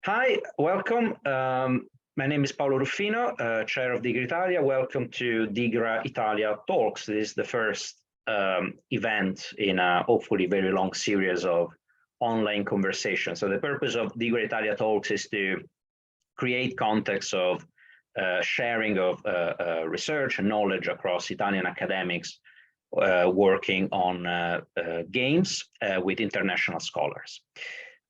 Hi, welcome. My name is Paolo Ruffino, Chair of DiGRA Italia. Welcome to DiGRA Italia Talks. This is the first event in a hopefully very long series of online conversations. So the purpose of DiGRA Italia Talks is to create context of sharing of research and knowledge across Italian academics working on games with international scholars.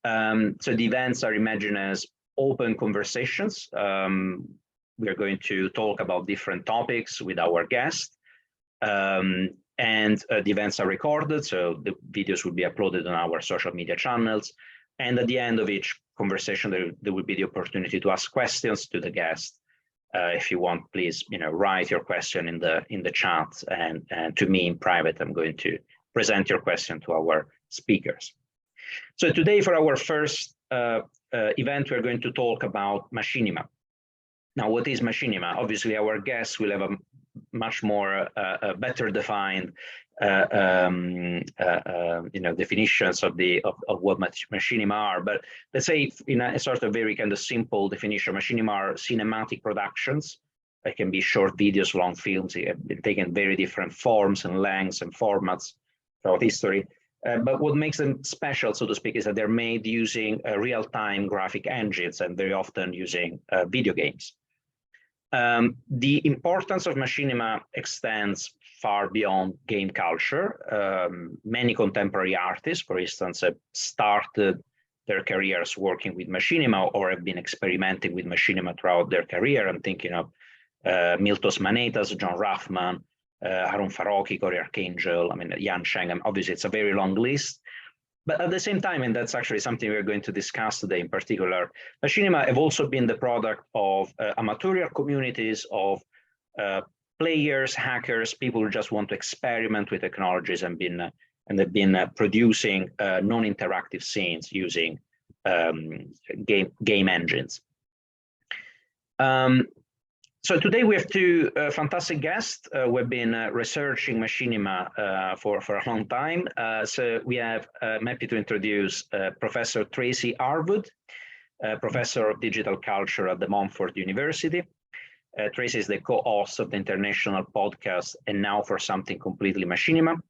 So the events are imagined as open conversations. We are going to talk about different topics with our guests. And the events are recorded, so the videos will be uploaded on our social media channels. And at the end of each conversation, there will be the opportunity to ask questions to the guest. If you want, please, write your question in the chat, and to me in private, I'm going to present your question to our speakers. So today, for our first event, we're going to talk about Machinima. Now, what is Machinima? Obviously, our guests will have a much more better defined definitions of what Machinima are. But let's say in a sort of very kind of simple definition, Machinima are cinematic productions. They can be short videos, long films. They have been taken very different forms and lengths and formats throughout history. But what makes them special, so to speak, is that they're made using real-time graphic engines and very often using video games. The importance of Machinima extends far beyond game culture. Many contemporary artists, for instance, have started their careers working with Machinima or have been experimenting with Machinima throughout their career. I'm thinking of Miltos Manetas, John Ruffman, Harun Farokhi, Cory Archangel, Yan Cheng. Obviously, it's a very long list. But at the same time, and that's actually something we're going to discuss today in particular, Machinima have also been the product of amatorial communities of players, hackers, people who just want to experiment with technologies and they've been producing non-interactive scenes using game engines. So today we have two fantastic guests. We've been researching Machinima for a long time. So we have, I'm happy to introduce Professor Tracy Harwood, Professor of Digital Culture at the Montfort University. Tracy is the co-host of the international podcast, And Now for Something Completely Machinima.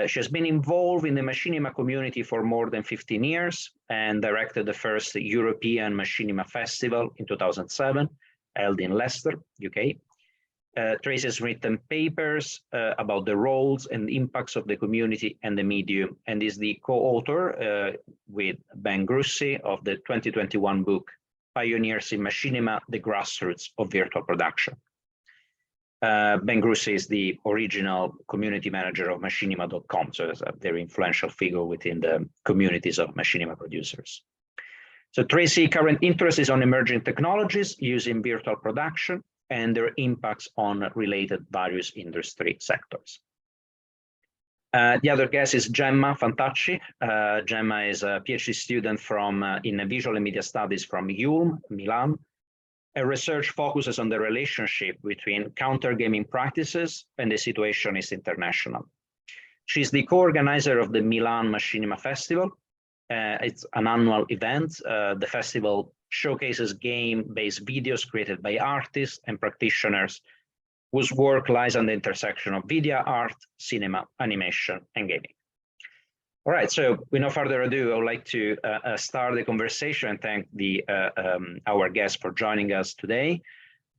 She has been involved in the Machinima community for more than 15 years and directed the first European Machinima Festival in 2007. Held in Leicester, UK. Tracy has written papers about the roles and impacts of the community and the medium, and is the co-author with Ben Grussi of the 2021 book, Pioneers in Machinima, The Grassroots of Virtual Production. Ben Grussi is the original community manager of Machinima.com, so it's a very influential figure within the communities of Machinima producers. So Tracy's current interest is on emerging technologies using virtual production and their impacts on related various industry sectors. The other guest is Gemma Fantacci. Gemma is a PhD student in Visual and Media Studies from IULM, Milan. Her research focuses on the relationship between counter-gaming practices and the Situationist International. She's the co-organizer of the Milan Machinima Festival. It's an annual event. The festival showcases game-based videos created by artists and practitioners whose work lies on the intersection of video art, cinema, animation, and gaming. All right, so with no further ado, I would like to start the conversation and thank our guests for joining us today.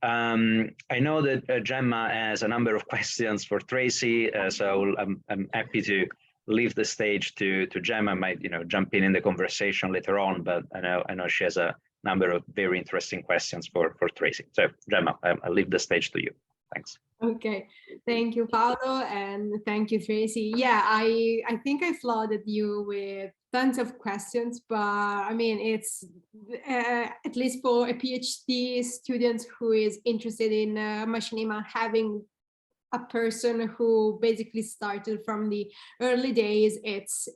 I know that Gemma has a number of questions for Tracy, so I'm happy to leave the stage to Gemma. I might jump in the conversation later on, but I know she has a number of very interesting questions for Tracy. So Gemma, I'll leave the stage to you. Thanks. Okay, thank you, Paolo, and thank you, Tracy. Yeah, I think I flooded you with tons of questions, but it's at least for a PhD student who is interested in Machinima, having a person who basically started from the early days, it's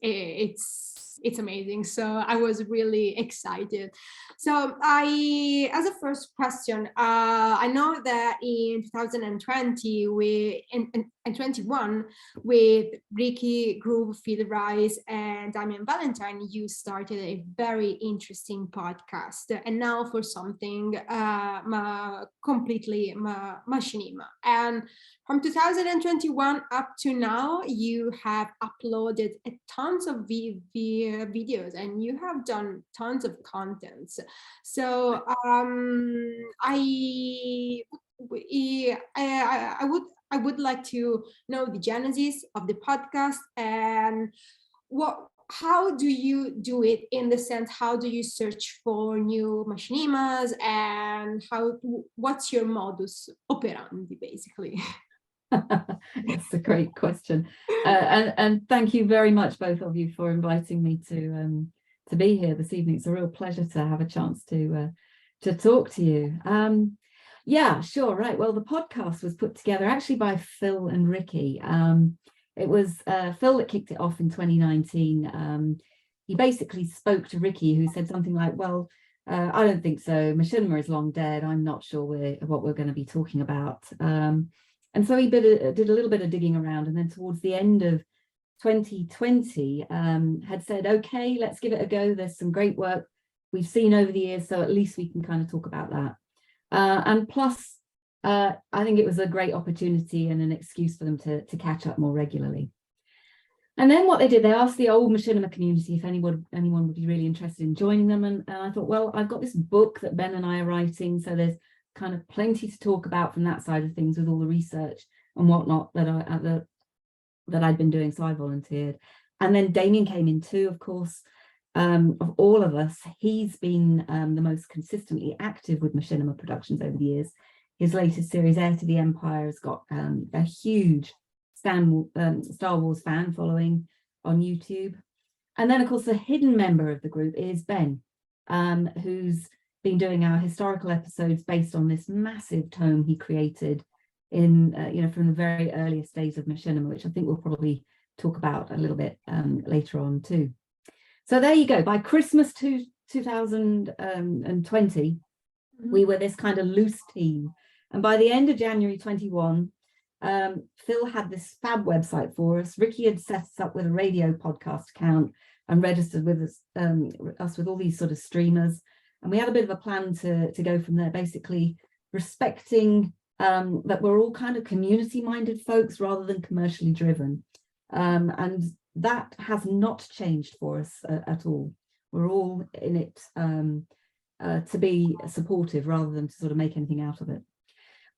it's amazing. So I was really excited. So as a first question, I know that in 2020 and 21 with Ricky, Groove, Phil Rice, and Damian Valentine, you started a very interesting podcast, and now for something completely Machinima. And from 2021 up to now, you have uploaded tons of videos and you have done tons of contents. So I would like to know the genesis of the podcast and how do you do it, in the sense, how do you search for new machinimas, and what's your modus operandi, basically? That's a great question, and thank you very much, both of you, for inviting me to be here this evening. It's a real pleasure to have a chance to talk to you. Yeah, sure, right. Well, the podcast was put together actually by Phil and Ricky. It was Phil that kicked it off in 2019. He basically spoke to Ricky, who said something like, well, I don't think so. Machinima is long dead. I'm not sure what we're going to be talking about. And so he did a little bit of digging around, and then towards the end of 2020 had said, okay, let's give it a go. There's some great work we've seen over the years, so at least we can kind of talk about that. And plus, I think it was a great opportunity and an excuse for them to catch up more regularly. And then what they did, they asked the old Machinima community if anyone would be really interested in joining them. And I thought, well, I've got this book that Ben and I are writing, so there's kind of plenty to talk about from that side of things with all the research and whatnot that I'd been doing, so I volunteered. And then Damien came in too, of course. Of all of us, he's been the most consistently active with Machinima productions over the years. His latest series, Heir to the Empire, has got a huge Star Wars fan following on YouTube. And then, of course, the hidden member of the group is Ben, who's been doing our historical episodes based on this massive tome he created in, from the very earliest days of Machinima, which I think we'll probably talk about a little bit later on too. So there you go. By Christmas 2020, we were this kind of loose team. And by the end of January 21, Phil had this fab website for us. Ricky had set us up with a radio podcast account and registered with us with all these sort of streamers. And we had a bit of a plan to go from there, basically respecting that we're all kind of community-minded folks rather than commercially driven. And that has not changed for us at all. We're all in it to be supportive rather than to sort of make anything out of it.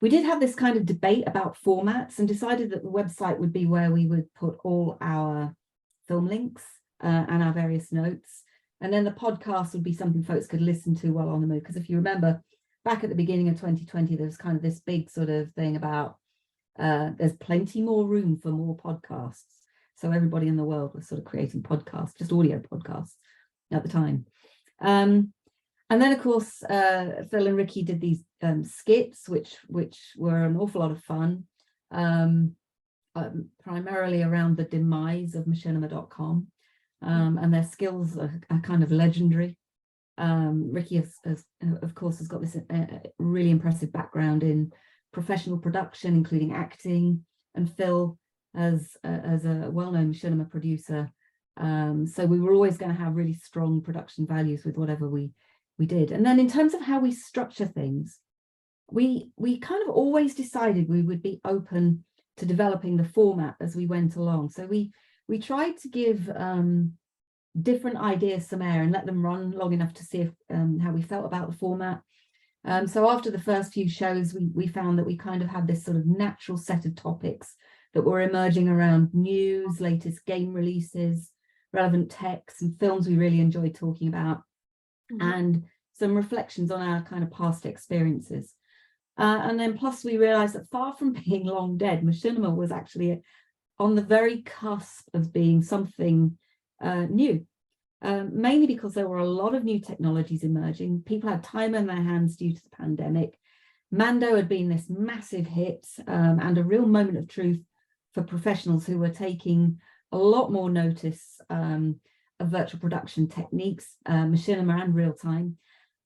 We did have this kind of debate about formats and decided that the website would be where we would put all our film links and our various notes. And then the podcast would be something folks could listen to while on the move. Because if you remember, back at the beginning of 2020, there was kind of this big sort of thing about there's plenty more room for more podcasts. So everybody in the world was sort of creating podcasts, just audio podcasts at the time. And then, of course, Phil and Ricky did these skits, which were an awful lot of fun, primarily around the demise of machinima.com. And their skills are kind of legendary. Ricky, of course, has got this really impressive background in professional production, including acting, and Phil as a well-known machinima producer. So we were always going to have really strong production values with whatever we did. And then in terms of how we structure things, we kind of always decided we would be open to developing the format as we went along. So we tried to give different ideas some air and let them run long enough to see if, how we felt about the format. So after the first few shows, we found that we kind of had this sort of natural set of topics that were emerging around news, latest game releases, relevant texts and films we really enjoyed talking about, and some reflections on our kind of past experiences. And then plus we realized that far from being long dead, Machinima was actually on the very cusp of being something new, mainly because there were a lot of new technologies emerging. People had time on their hands due to the pandemic. Mando had been this massive hit and a real moment of truth for professionals who were taking a lot more notice of virtual production techniques, machinima and real time.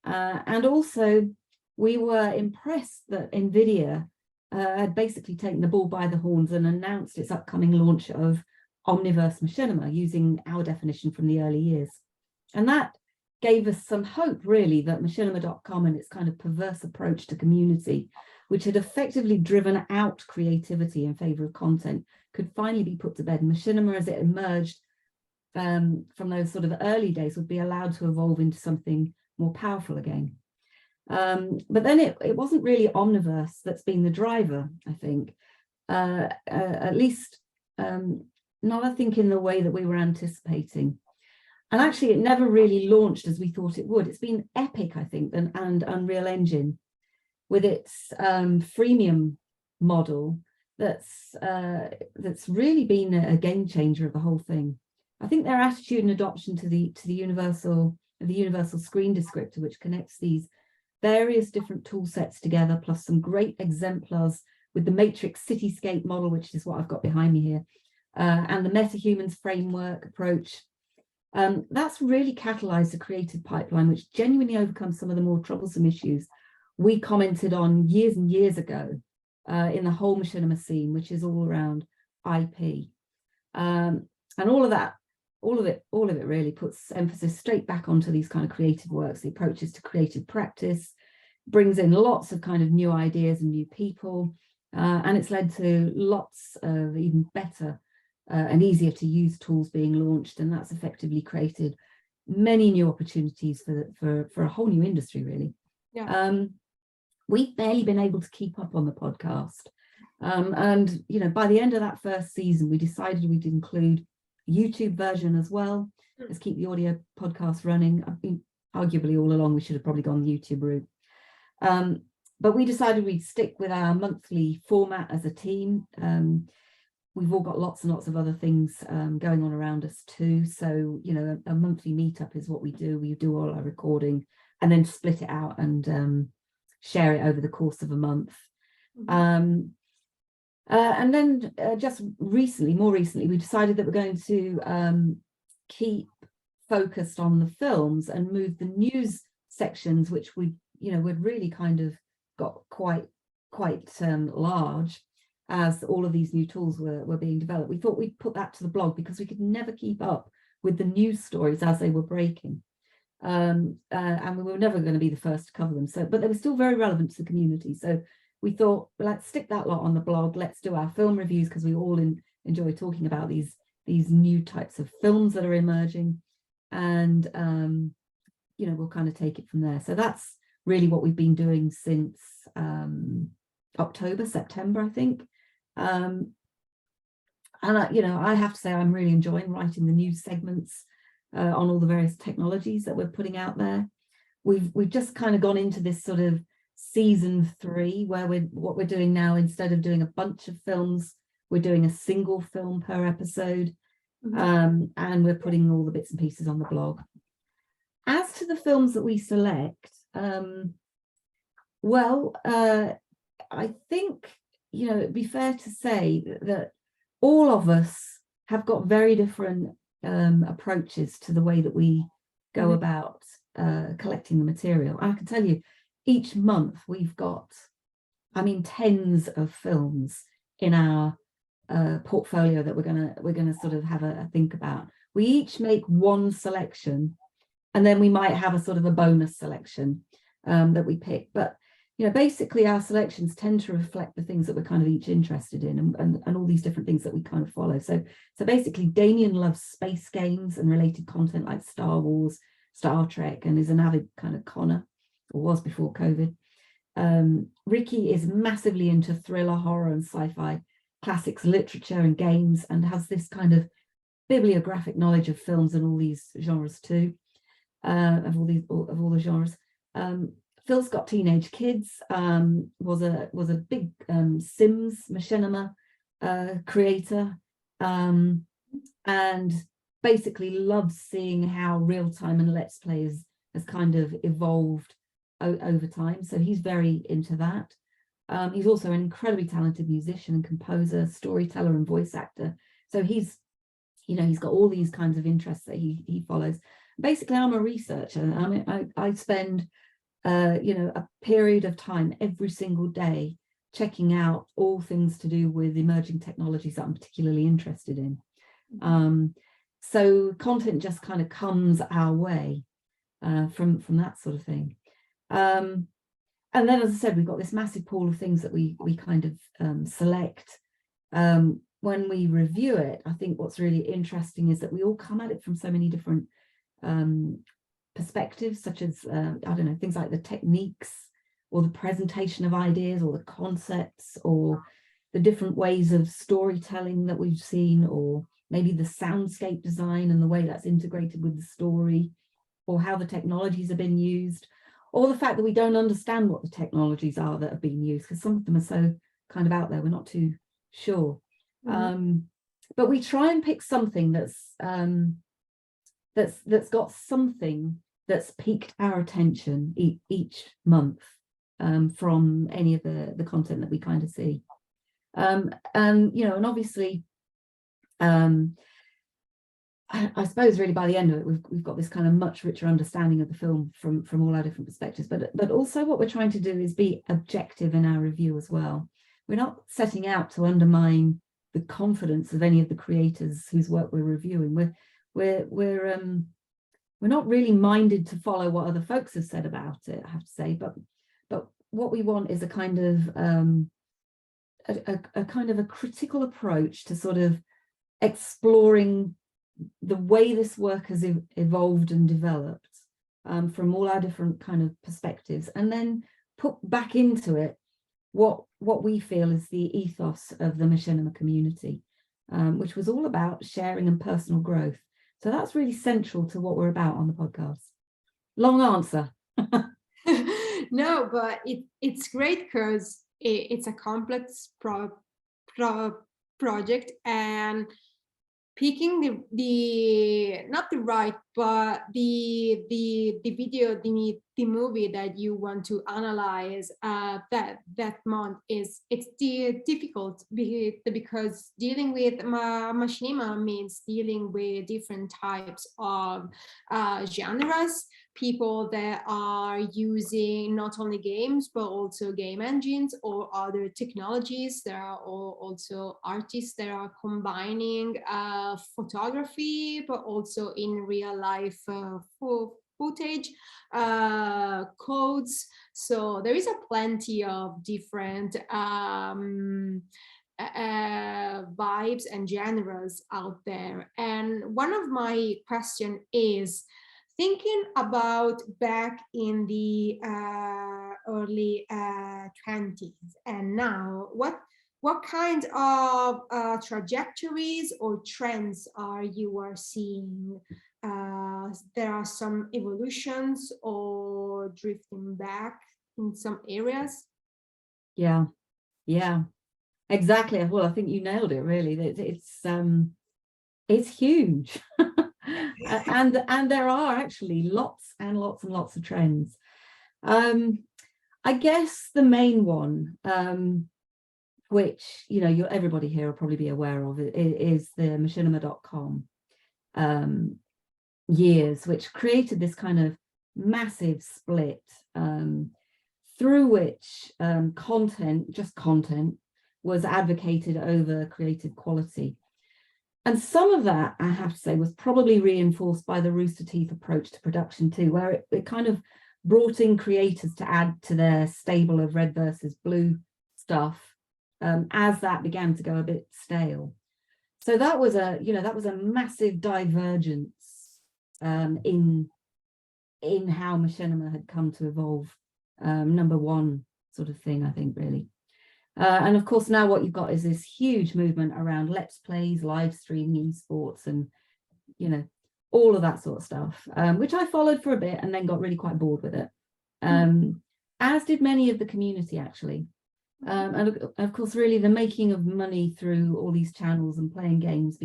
And also, we were impressed that NVIDIA had basically taken the bull by the horns and announced its upcoming launch of Omniverse Machinima using our definition from the early years. And that gave us some hope, really, that machinima.com and its kind of perverse approach to community, which had effectively driven out creativity in favor of content, could finally be put to bed. Machinima, as it emerged from those sort of early days, would be allowed to evolve into something more powerful again. But then it wasn't really Omniverse that's been the driver, I think, at least not, I think, in the way that we were anticipating. And actually, it never really launched as we thought it would. It's been Epic, I think, and Unreal Engine, with its freemium model that's really been a game changer of the whole thing. I think their attitude and adoption to the universal screen descriptor, which connects these various different tool sets together, plus some great exemplars with the Matrix Cityscape model, which is what I've got behind me here, and the MetaHumans framework approach. That's really catalyzed a creative pipeline which genuinely overcomes some of the more troublesome issues we commented on years and years ago in the whole machinima scene, which is all around IP. And all of it really puts emphasis straight back onto these kind of creative works, the approaches to creative practice, brings in lots of kind of new ideas and new people, and it's led to lots of even better and easier to use tools being launched, and that's effectively created many new opportunities for a whole new industry, really. Yeah. We've barely been able to keep up on the podcast, and by the end of that first season, we decided we'd include a YouTube version as well. Let's keep the audio podcast running. I think arguably all along we should have probably gone the YouTube route, but we decided we'd stick with our monthly format as a team. We've all got lots and lots of other things going on around us too. So, a monthly meetup is what we do. We do all our recording and then split it out and share it over the course of a month. Mm-hmm. And then just more recently, we decided that we're going to keep focused on the films and move the news sections, which we'd really kind of got quite large, as all of these new tools were being developed. We thought we'd put that to the blog because we could never keep up with the news stories as they were breaking. And we were never going to be the first to cover them. But they were still very relevant to the community. So we thought, well, let's stick that lot on the blog. Let's do our film reviews, because we all enjoy talking about these new types of films that are emerging. And, we'll kind of take it from there. So that's really what we've been doing since September, I think. And I have to say I'm really enjoying writing the news segments on all the various technologies that we're putting out there. We've just kind of gone into this sort of season 3 where what we're doing now, instead of doing a bunch of films, we're doing a single film per episode. Mm-hmm. And we're putting all the bits and pieces on the blog. As to the films that we select, I think it'd be fair to say that all of us have got very different approaches to the way that we go about collecting the material. I can tell you, each month we've got, tens of films in our portfolio that we're gonna sort of have a think about. We each make one selection, and then we might have a sort of a bonus selection that we pick. But basically our selections tend to reflect the things that we're kind of each interested in, and all these different things that we kind of follow. So basically, Damien loves space games and related content like Star Wars, Star Trek, and is an avid kind of conner, or was before COVID. Ricky is massively into thriller, horror, and sci-fi classics, literature, and games, and has this kind of bibliographic knowledge of films and all these genres too, of all the genres. Phil's got teenage kids, was a big Sims machinima creator, and basically loves seeing how real-time and Let's Play has kind of evolved over time. So he's very into that. He's also an incredibly talented musician and composer, storyteller, and voice actor. So he's he's got all these kinds of interests that he follows. Basically, I'm a researcher. I mean, I spend a period of time every single day checking out all things to do with emerging technologies that I'm particularly interested in. So content just kind of comes our way from that sort of thing. And then, as I said, we've got this massive pool of things that we kind of select. When we review it, I think what's really interesting is that we all come at it from so many different perspectives, such as, I don't know, things like the techniques or the presentation of ideas or the concepts or the different ways of storytelling that we've seen, or maybe the soundscape design and the way that's integrated with the story, or how the technologies have been used, or the fact that we don't understand what the technologies are that have been used, because some of them are so kind of out there, we're not too sure. But we try and pick something that's got something that's piqued our attention each month from any of the content that we kind of see. And obviously, I suppose really by the end of it, we've got this kind of much richer understanding of the film from all our different perspectives. But also what we're trying to do is be objective in our review as well. We're not setting out to undermine the confidence of any of the creators whose work we're reviewing. We're not really minded to follow what other folks have said about it, I have to say. But what we want is a kind of a critical approach to sort of exploring the way this work has evolved and developed from all our different kind of perspectives, and then put back into it what we feel is the ethos of the Machinima community, which was all about sharing and personal growth. So that's really central to what we're about on the podcast. Long answer. No, but it's great because it's a complex project, and picking the not the right, but the video, the movie that you want to analyze that month it's difficult because dealing with Machinima means dealing with different types of genres, people that are using not only games but also game engines or other technologies. There are also artists that are combining photography but also in real life footage, codes. So there is a plenty of different vibes and genres out there. And one of my question is, thinking about back in the early 20s and now, what kind of trajectories or trends are you seeing? There are some evolutions or drifting back in some areas. Yeah, exactly. Well, I think you nailed it. Really, it's huge, and there are actually lots and lots and lots of trends. I guess the main one, which everybody here will probably be aware of, is the Machinima.com years, which created this kind of massive split through which content was advocated over creative quality. And some of that, I have to say, was probably reinforced by the Rooster Teeth approach to production too, where it kind of brought in creators to add to their stable of red versus blue stuff as that began to go a bit stale. So that was a massive divergence in how Machinima had come to evolve. Number one sort of thing, I think, really. And of course, now what you've got is this huge movement around Let's Plays, live streaming, esports, and all of that sort of stuff, which I followed for a bit and then got really quite bored with it, as did many of the community, actually. And of course, really, the making of money through all these channels and playing games,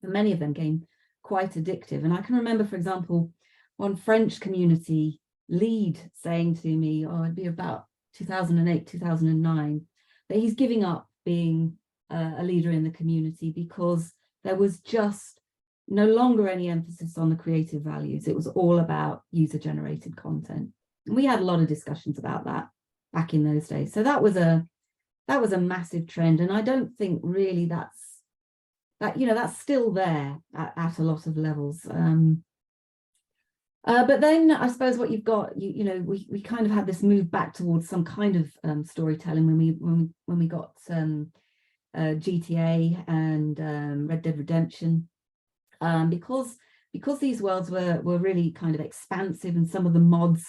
for many of them, became quite addictive. And I can remember, for example, one French community lead saying to me, it'd be about 2008, 2009, that he's giving up being a leader in the community because there was just no longer any emphasis on the creative values. It was all about user-generated content. And we had a lot of discussions about that back in those days. So that was a massive trend. And I don't think really that's still there at a lot of levels. But then I suppose what you've got, we kind of had this move back towards some kind of storytelling when we got GTA and Red Dead Redemption, because these worlds were really kind of expansive, and some of the mods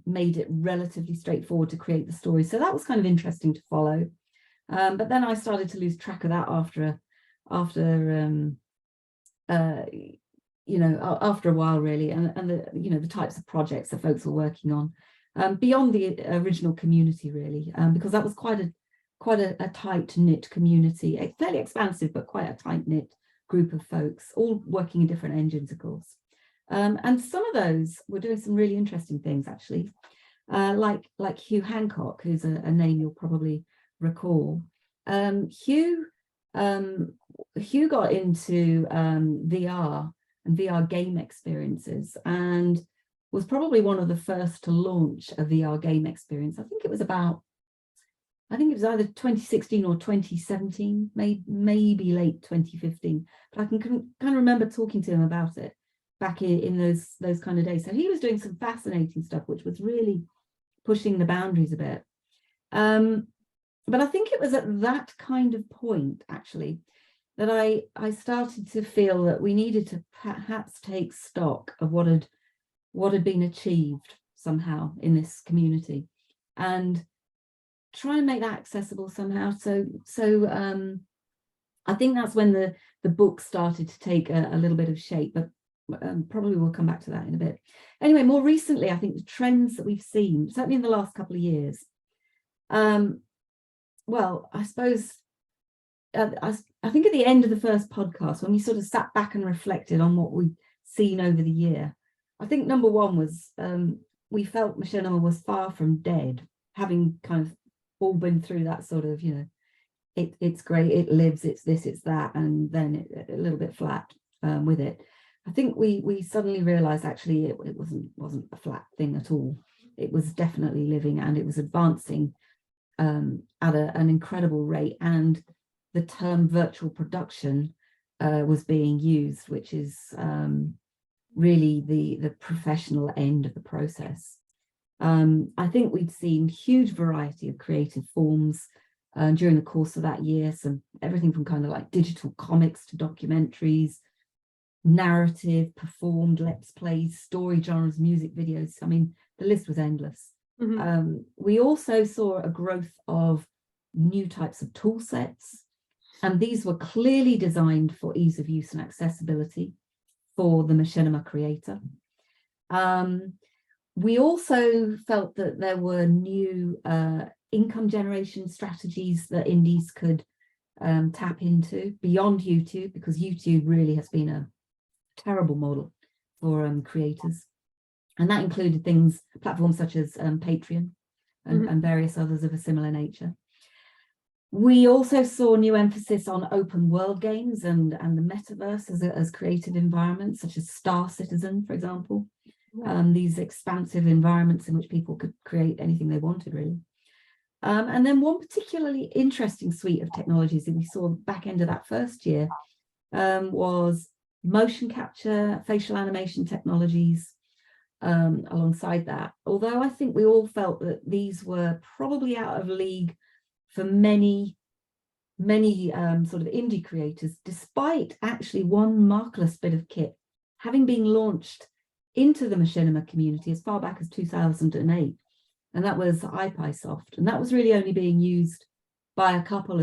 made it relatively straightforward to create the story. So that was kind of interesting to follow. But then I started to lose track of that after a while, really, and the types of projects that folks were working on beyond the original community, really, because that was quite a tight-knit community, fairly expansive, but quite a tight-knit group of folks, all working in different engines, of course. And some of those were doing some really interesting things, actually, like Hugh Hancock, who's a name you'll probably recall. Hugh got into VR and VR game experiences, and was probably one of the first to launch a VR game experience. I think it was either 2016 or 2017, maybe late 2015. But I can kind of remember talking to him about it back in those kind of days. So he was doing some fascinating stuff, which was really pushing the boundaries a bit. But I think it was at that kind of point, actually, that I started to feel that we needed to perhaps take stock of what had been achieved somehow in this community, and try and make that accessible somehow. So I think that's when the book started to take a little bit of shape, but probably we'll come back to that in a bit. Anyway, more recently, I think the trends that we've seen, certainly in the last couple of years, well, I suppose, I think at the end of the first podcast, when we sort of sat back and reflected on what we'd seen over the year, I think number one was we felt Machinima was far from dead, having kind of all been through that sort of, it's great, it lives, it's this, it's that, and then a little bit flat with it. I think we suddenly realized actually it wasn't a flat thing at all. It was definitely living, and it was advancing at an incredible rate, and the term virtual production was being used, which is really the professional end of the process. I think we'd seen huge variety of creative forms during the course of that year, so everything from kind of like digital comics to documentaries, narrative, performed, let's plays, story genres, music videos. I mean, the list was endless. Mm-hmm. We also saw a growth of new types of tool sets, and these were clearly designed for ease of use and accessibility for the Machinima creator. We also felt that there were new income generation strategies that indies could tap into beyond YouTube, because YouTube really has been a terrible model for creators. And that included platforms such as Patreon and various others of a similar nature. We also saw new emphasis on open world games and the metaverse as creative environments, such as Star Citizen, for example. These expansive environments in which people could create anything they wanted, really. And then one particularly interesting suite of technologies that we saw back end of that first year was motion capture, facial animation technologies alongside that. Although I think we all felt that these were probably out of league for many sort of indie creators, despite actually one marvelous bit of kit having been launched into the Machinima community as far back as 2008, and that was iPysoft, and that was really only being used by a couple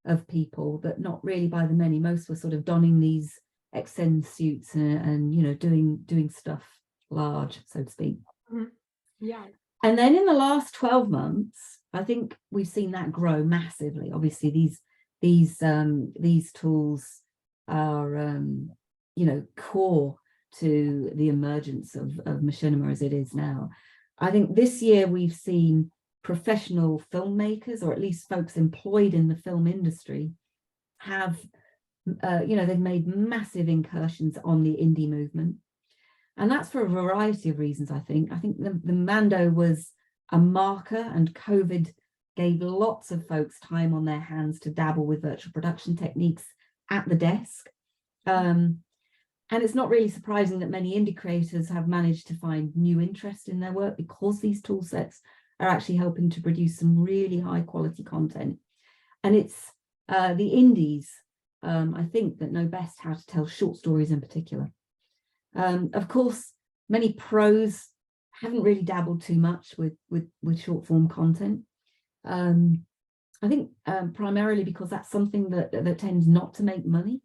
of people, but not really by the many. Most were sort of donning these XN suits and doing stuff large, so to speak. Yeah. And then in the last 12 months, I think we've seen that grow massively. Obviously, these tools are core to the emergence of Machinima as it is now. I think this year we've seen professional filmmakers, or at least folks employed in the film industry, have they've made massive incursions on the indie movement. And that's for a variety of reasons, I think. I think the Mando was a marker, and COVID gave lots of folks time on their hands to dabble with virtual production techniques at the desk. And it's not really surprising that many indie creators have managed to find new interest in their work, because these tool sets are actually helping to produce some really high quality content. And it's the indies, I think, that know best how to tell short stories in particular. Of course, many pros haven't really dabbled too much with short form content. I think primarily because that's something that tends not to make money.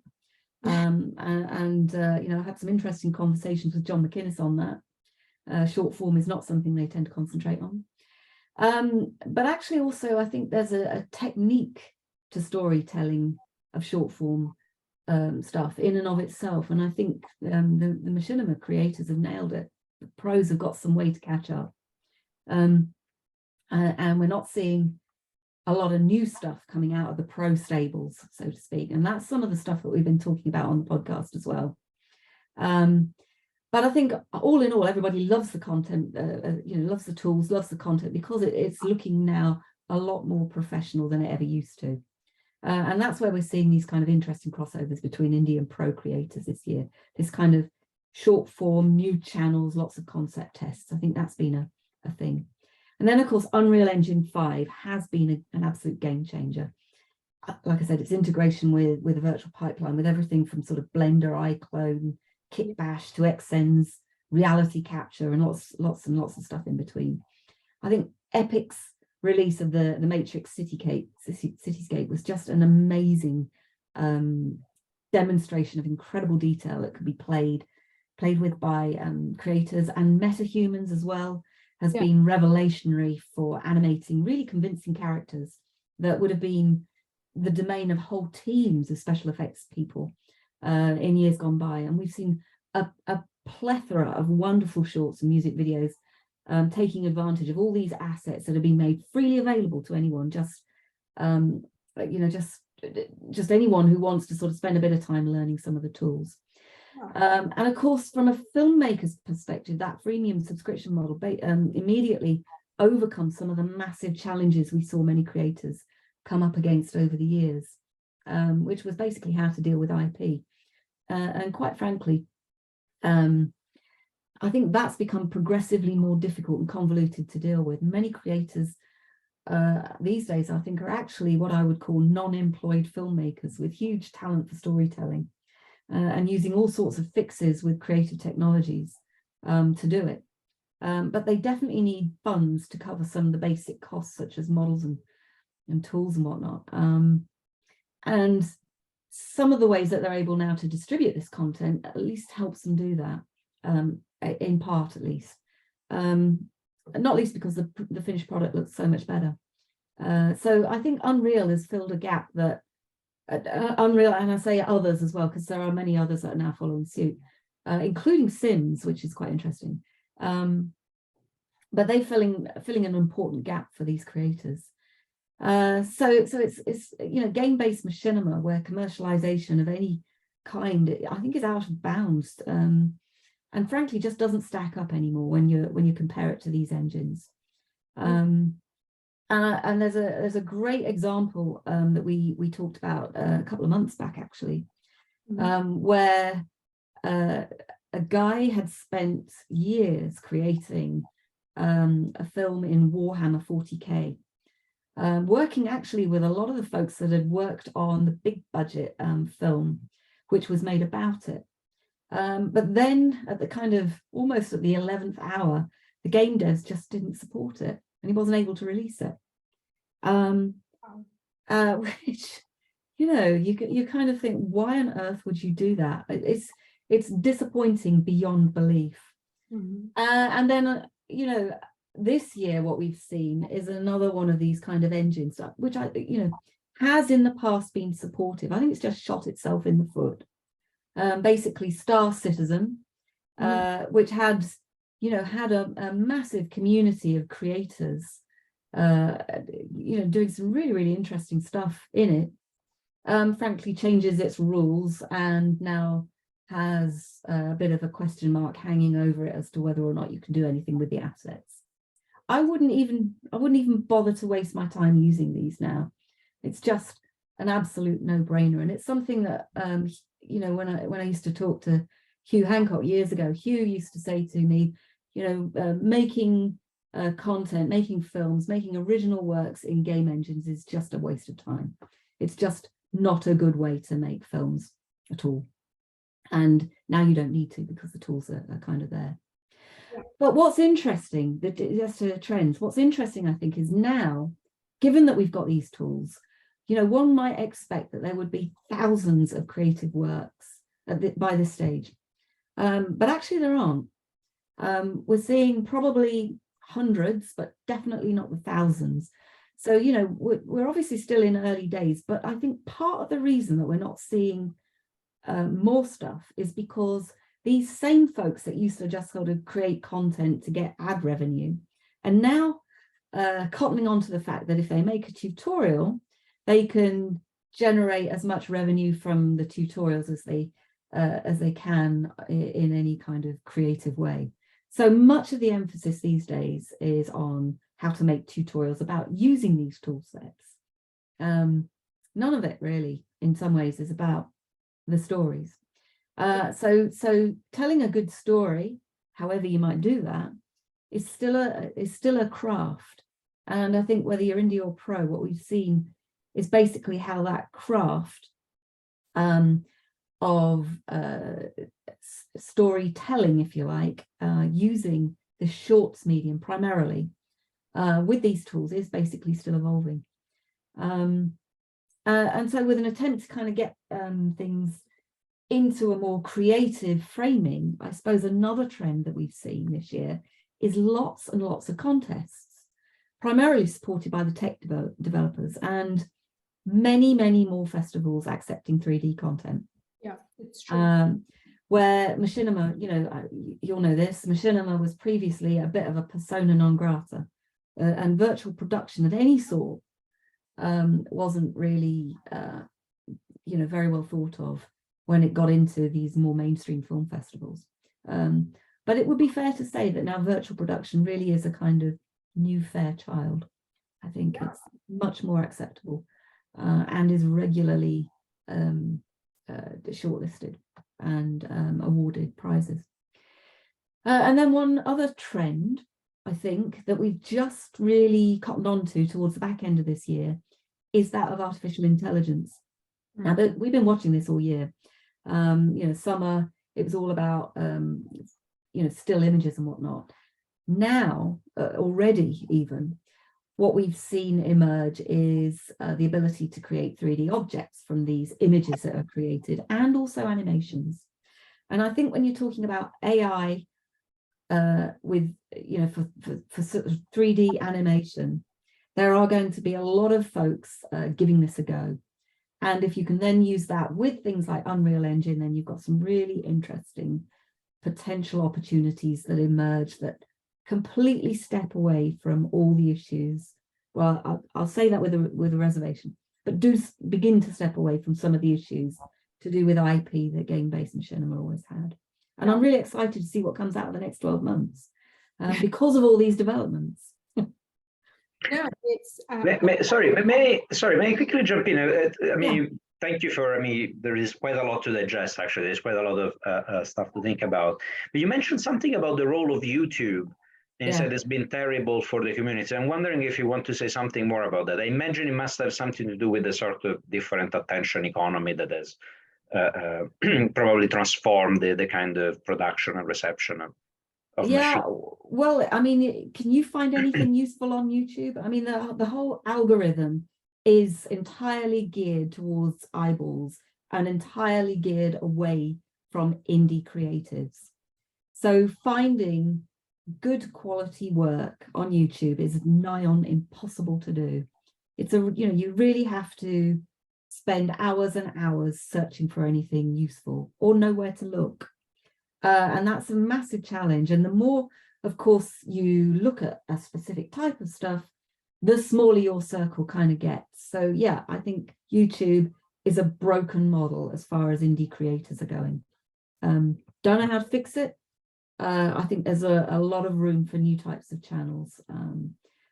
I've had some interesting conversations with John McInnes on that. Short form is not something they tend to concentrate on. But actually also, I think there's a technique to storytelling of short form stuff in and of itself. And I think the Machinima creators have nailed it. The pros have got some way to catch up. And we're not seeing a lot of new stuff coming out of the pro stables, so to speak. And that's some of the stuff that we've been talking about on the podcast as well. But I think all in all, everybody loves the content, loves the tools, loves the content, because it's looking now a lot more professional than it ever used to. And that's where we're seeing these kind of interesting crossovers between indie and pro creators this year. This kind of short form, new channels, lots of concept tests. I think that's been a thing. And then, of course, Unreal Engine 5 has been an absolute game changer. Like I said, its integration with a virtual pipeline, with everything from sort of Blender, iClone, Kitbash to Xsense, reality capture, and lots and lots of stuff in between. I think Epic's release of the Matrix Cityscape was just an amazing demonstration of incredible detail that could be played with by creators, and MetaHumans as well has been revelationary for animating really convincing characters that would have been the domain of whole teams of special effects people in years gone by. And we've seen a plethora of wonderful shorts and music videos taking advantage of all these assets that have been made freely available to anyone, just anyone who wants to sort of spend a bit of time learning some of the tools. And of course, from a filmmaker's perspective, that freemium subscription model immediately overcomes some of the massive challenges we saw many creators come up against over the years, which was basically how to deal with IP. And quite frankly, I think that's become progressively more difficult and convoluted to deal with. Many creators these days, I think, are actually what I would call non-employed filmmakers with huge talent for storytelling. And using all sorts of fixes with creative technologies to do it. But they definitely need funds to cover some of the basic costs, such as models and tools and whatnot. And some of the ways that they're able now to distribute this content at least helps them do that, in part at least. Not least because the finished product looks so much better. So I think Unreal has filled a gap that Unreal, and I say others as well, because there are many others that are now following suit, including Sims, which is quite interesting. But they're filling an important gap for these creators. So it's game-based machinima, where commercialization of any kind, I think, is out of bounds, and frankly just doesn't stack up anymore when you compare it to these engines. And there's a great example that we talked about a couple of months back, actually, where a guy had spent years creating a film in Warhammer 40K, working actually with a lot of the folks that had worked on the big budget film, which was made about it. But then at the kind of almost at the 11th hour, the game devs just didn't support it, and he wasn't able to release it. Which, you kind of think, why on earth would you do that? It's disappointing beyond belief. And then, this year what we've seen is another one of these kind of engines, which has in the past been supportive. I think it's just shot itself in the foot. Basically, Star Citizen, which had a massive community of creators, doing some really, really interesting stuff in it, frankly changes its rules and now has a bit of a question mark hanging over it as to whether or not you can do anything with the assets. I wouldn't even bother to waste my time using these now. It's just an absolute no-brainer, and it's something that you know, when I used to talk to Hugh Hancock years ago, Hugh used to say to me, you know, making content, making films, making original works in game engines is just a waste of time. It's just not a good way to make films at all. And now you don't need to, because the tools are kind of there. But what's interesting, just to trends, what's interesting, I think, is now, given that we've got these tools, you know, one might expect that there would be thousands of creative works by this stage. But actually there aren't. We're seeing probably hundreds, but definitely not the thousands. So, you know, we're obviously still in early days, but I think part of the reason that we're not seeing more stuff is because these same folks that used to just sort of create content to get ad revenue and now cottoning on to the fact that if they make a tutorial, they can generate as much revenue from the tutorials as they can in any kind of creative way. So much of the emphasis these days is on how to make tutorials about using these tool sets. None of it really, in some ways, is about the stories. So telling a good story, however you might do that, is still a craft. And I think whether you're indie or pro, what we've seen is basically how that craft of storytelling, if you like, using the shorts medium primarily with these tools is basically still evolving. And so with an attempt to kind of get things into a more creative framing, I suppose another trend that we've seen this year is lots and lots of contests, primarily supported by the tech developers, and many, many more festivals accepting 3D content. Yeah, it's true. Where Machinima, you know, you'll know this, Machinima was previously a bit of a persona non grata, and virtual production of any sort wasn't really, you know, very well thought of when it got into these more mainstream film festivals. But it would be fair to say that now virtual production really is a kind of new fair child. I think it's much more acceptable and is regularly shortlisted and awarded prizes. And then one other trend, I think, that we've just really cottoned onto towards the back end of this year is that of artificial intelligence. Now, we've been watching this all year. You know, summer, it was all about, you know, still images and whatnot. Now, already even, what we've seen emerge is the ability to create 3D objects from these images that are created, and also animations. And I think when you're talking about AI with, you know, for sort of 3D animation, there are going to be a lot of folks giving this a go. And if you can then use that with things like Unreal Engine, then you've got some really interesting potential opportunities that emerge that completely step away from all the issues. Well, I'll say that with a reservation, but do begin to step away from some of the issues to do with IP that game-based machinima always had. And I'm really excited to see what comes out of the next 12 months because of all these developments. Yeah, it's may I quickly jump in? I mean, thank you for, I mean, there is quite a lot to digest, actually. There's quite a lot of stuff to think about. But you mentioned something about the role of YouTube and said it's been terrible for the community. I'm wondering if you want to say something more about that. I imagine it must have something to do with the sort of different attention economy that has probably transformed the kind of production and reception of machine. Well, I mean, can you find anything useful on YouTube? I mean, the whole algorithm is entirely geared towards eyeballs and entirely geared away from indie creatives. So finding good quality work on YouTube is nigh on impossible to do. It's you really have to spend hours and hours searching for anything useful or know where to look. And that's a massive challenge. And the more, of course, you look at a specific type of stuff, the smaller your circle kind of gets. So yeah, I think YouTube is a broken model as far as indie creators are going. Don't know how to fix it. I think there's a lot of room for new types of channels.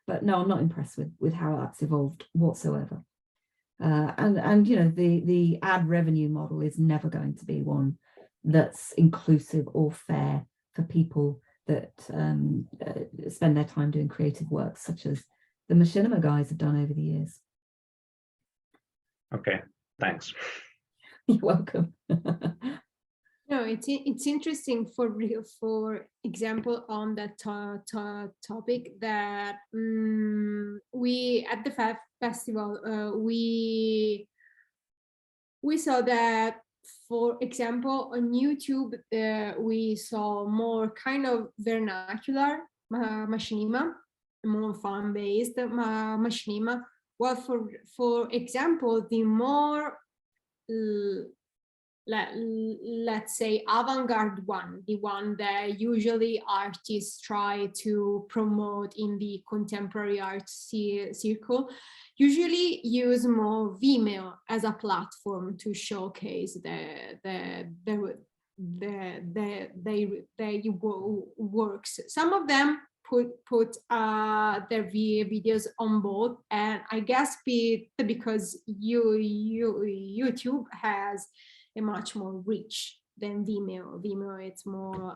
But no, I'm not impressed with how that's evolved whatsoever. And you know, the ad revenue model is never going to be one that's inclusive or fair for people that spend their time doing creative work, such as the Machinima guys have done over the years. Okay, thanks. You're welcome. No, it's interesting for example on that topic that we at the festival we saw that, for example, on YouTube we saw more kind of vernacular machinima, more fan-based machinima. Well, for example, the more let's say avant-garde one, the one that usually artists try to promote in the contemporary art circle, usually use more Vimeo as a platform to showcase their works. Some of them put their videos on both, and I guess because YouTube has a much more reach than Vimeo. Vimeo, it's more,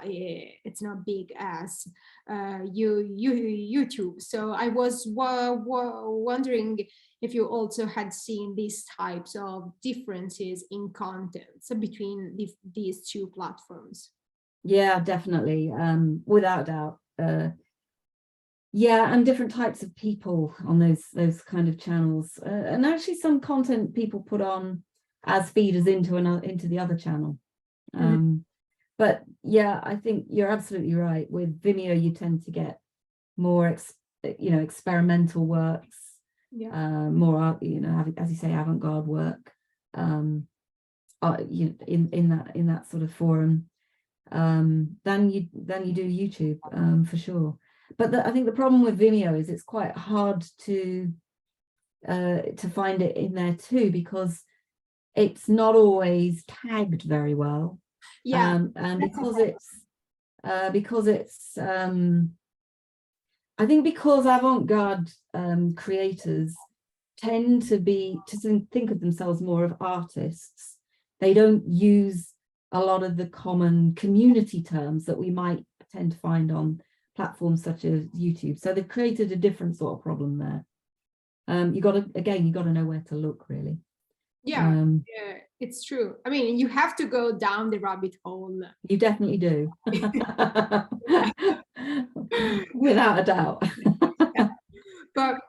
it's not big as YouTube. So I was wondering if you also had seen these types of differences in contents between these two platforms. Yeah, definitely, without doubt. Yeah, and different types of people on those kind of channels, and actually some content people put on as feeders into the other channel. But yeah, I think you're absolutely right. With Vimeo, you tend to get more experimental works, more as you say, avant-garde work, in that sort of forum, than you do YouTube, for sure. But I think the problem with Vimeo is it's quite hard to find it in there too, because it's not always tagged very well. Yeah, and because it's I think because avant-garde creators tend to think of themselves more of artists, they don't use a lot of the common community terms that we might tend to find on platforms such as YouTube. So they've created a different sort of problem there. You got to know where to look, really. Yeah, yeah, it's true. I mean, you have to go down the rabbit hole. You definitely do. Without a doubt. Yeah. But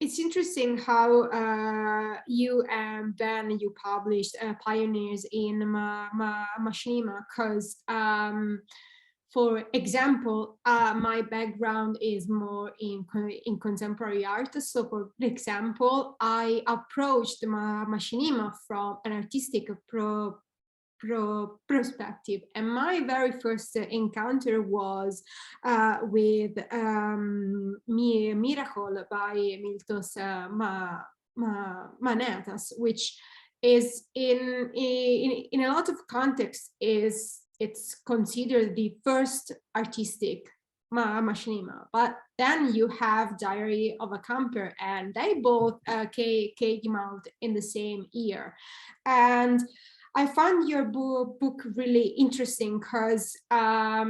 it's interesting how you and Ben, you published Pioneers in Machinima, because for example, my background is more in contemporary art. So for example, I approached Machinima from an artistic perspective, and my very first encounter was with Miracle by Miltos Manetas, which is in a lot of contexts it's considered the first artistic Machinima. But then you have Diary of a Camper, and they both came out in the same year. And I found your book really interesting because as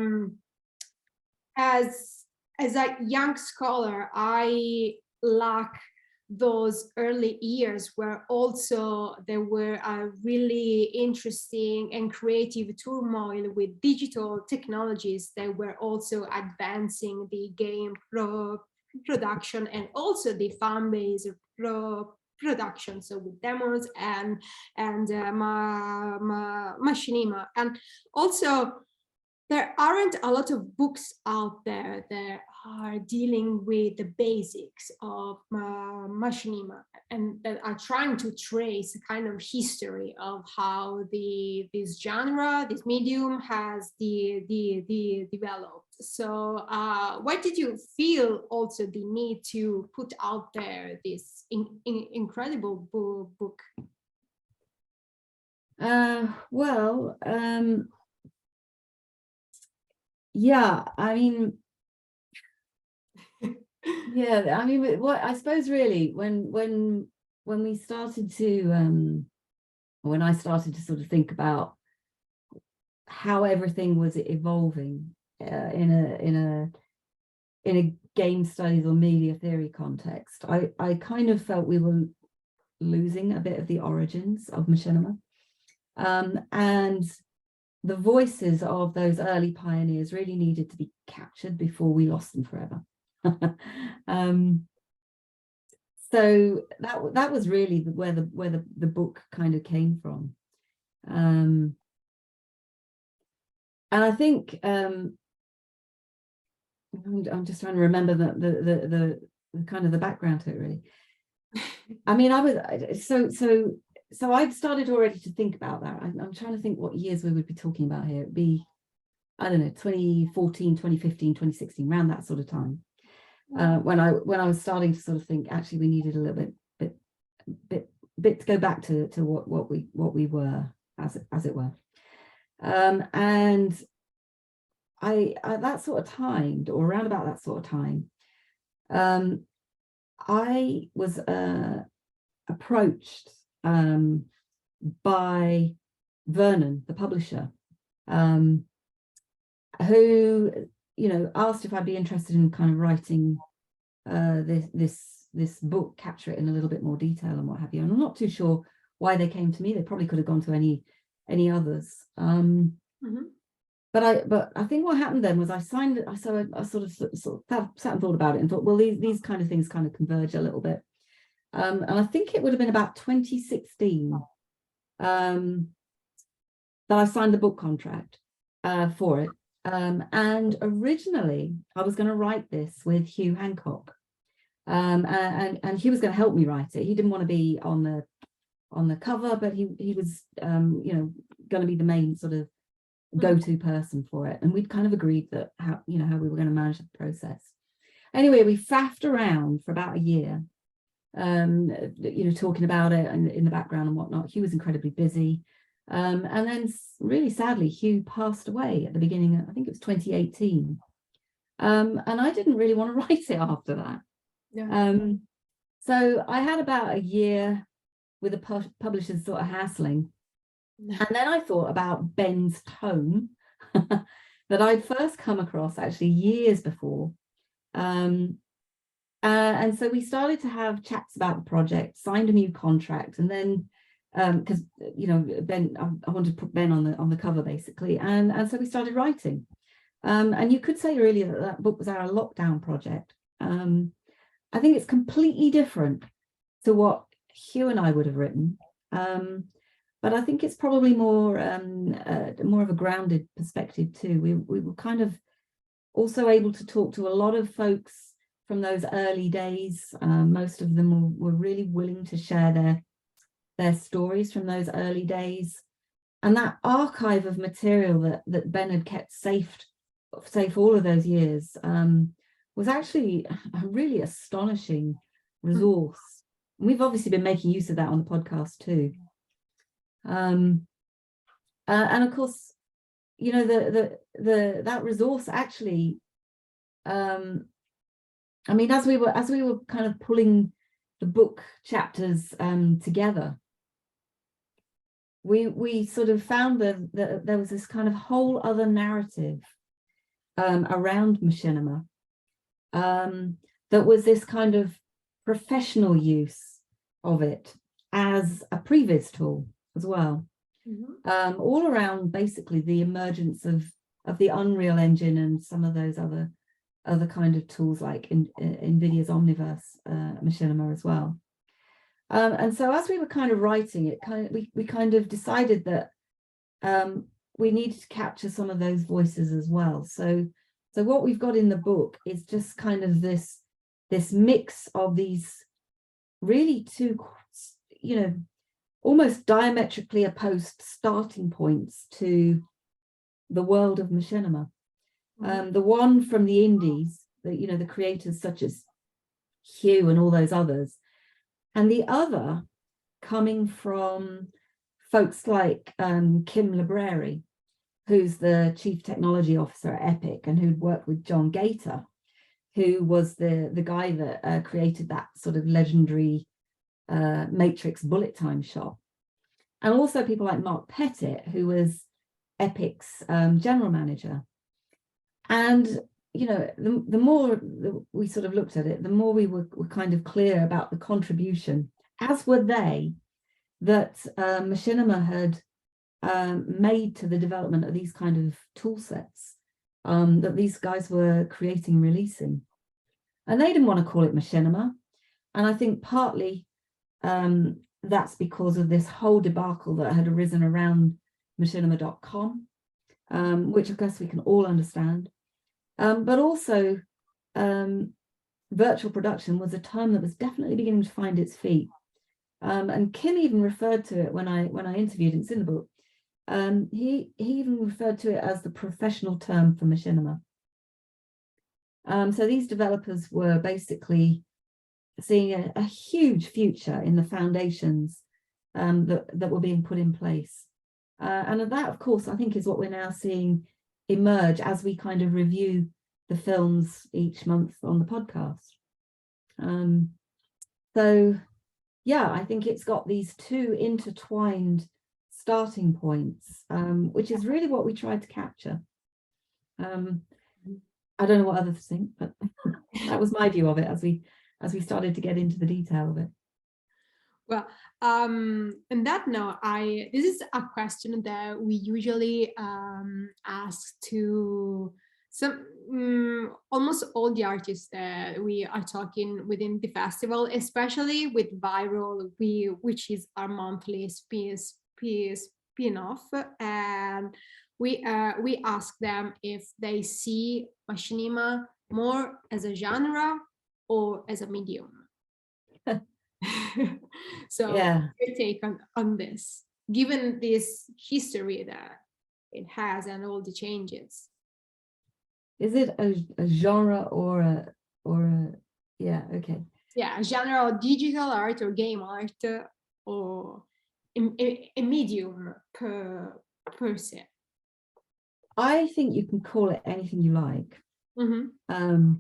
a young scholar, I lack those early years where also there were a really interesting and creative turmoil with digital technologies that were also advancing the game production and also the fan-based production, so with demos and Machinima. And also there aren't a lot of books out there that are dealing with the basics of machinima and that are trying to trace a kind of history of how this genre, this medium has developed. So why did you feel also the need to put out there this incredible book? Yeah, I mean, yeah, I mean, what I suppose really when we started to when I started to sort of think about how everything was evolving in a game studies or media theory context, I kind of felt we were losing a bit of the origins of machinima, and the voices of those early pioneers really needed to be captured before we lost them forever. So that was really where the book kind of came from, and I think I'm just trying to remember the kind of the background to it really. I mean, I was so I'd started already to think about that. I'm trying to think what years we would be talking about here. It'd be, I don't know, 2014, 2015, 2016, around that sort of time. When I was starting to sort of think, actually, we needed a little bit to go back to what we were, as it were. And I that sort of timed, or around about that sort of time, I was approached by Vernon, the publisher, who, you know, asked if I'd be interested in kind of writing this book, capture it in a little bit more detail and what have you. And I'm not too sure why they came to me. They probably could have gone to any others. But I think what happened then was I signed it. I sort of sat and thought about it and thought, well, these kind of things kind of converge a little bit. And I think it would have been about 2016 that I signed the book contract for it. And originally I was going to write this with Hugh Hancock, and he was going to help me write it. He didn't want to be on the cover, but he was you know, going to be the main sort of go-to person for it. And we'd kind of agreed that how we were going to manage the process. Anyway, we faffed around for about a year, you know, talking about it and in the background and whatnot. Hugh was incredibly busy. And then really sadly, Hugh passed away at the beginning of, I think it was 2018. And I didn't really want to write it after that. Yeah. So I had about a year with the publishers sort of hassling. And then I thought about Ben's tome that I'd first come across actually years before. And so we started to have chats about the project, signed a new contract, and then because you know, Ben, I wanted to put Ben on the cover basically, and so we started writing. And you could say really that book was our lockdown project. I think it's completely different to what Hugh and I would have written. But I think it's probably more of a grounded perspective too. We were kind of also able to talk to a lot of folks from those early days. Most of them were really willing to share their stories from those early days. And that archive of material that Ben had kept safe all of those years was actually a really astonishing resource. And we've obviously been making use of that on the podcast too. And of course, you know, that resource actually, I mean, as we were kind of pulling the book chapters together, we sort of found that there was this kind of whole other narrative around machinima, that was this kind of professional use of it as a previs tool as well. All around basically the emergence of the Unreal Engine and some of those other kind of tools like NVIDIA's Omniverse machinima as well. And so as we were kind of writing it, we kind of decided that we needed to capture some of those voices as well. So what we've got in the book is just kind of this mix of these really two, almost diametrically opposed starting points to the world of machinima. The one from the indies, the creators such as Hugh and all those others, and the other coming from folks like Kim Libreri, who's the chief technology officer at Epic and who'd worked with John Gator, who was the guy that created that sort of legendary Matrix bullet time shot. And also people like Mark Pettit, who was Epic's general manager. And, the more we sort of looked at it, the more we were kind of clear about the contribution, as were they, that Machinima had made to the development of these kind of tool sets that these guys were creating and releasing. And they didn't want to call it Machinima. And I think partly that's because of this whole debacle that had arisen around machinima.com, which of course we can all understand. But also virtual production was a term that was definitely beginning to find its feet. And Kim even referred to it when I interviewed him, it's in the book. He even referred to it as the professional term for machinima. So these developers were basically seeing a huge future in the foundations that were being put in place. And that, of course, I think is what we're now seeing emerge as we kind of review the films each month on the podcast. So, yeah, I think it's got these two intertwined starting points, which is really what we tried to capture. I don't know what others think, but that was my view of it as we started to get into the detail of it. Well, on that note, this is a question that we usually ask to almost all the artists that we are talking within the festival, especially with Viral, which is our monthly spin-off, and we ask them if they see machinima more as a genre or as a medium. So yeah, your take on this, given this history that it has and all the changes. Is it a genre or a yeah, okay. Yeah, a genre of digital art or game art or a medium per se. I think you can call it anything you like. Mm-hmm.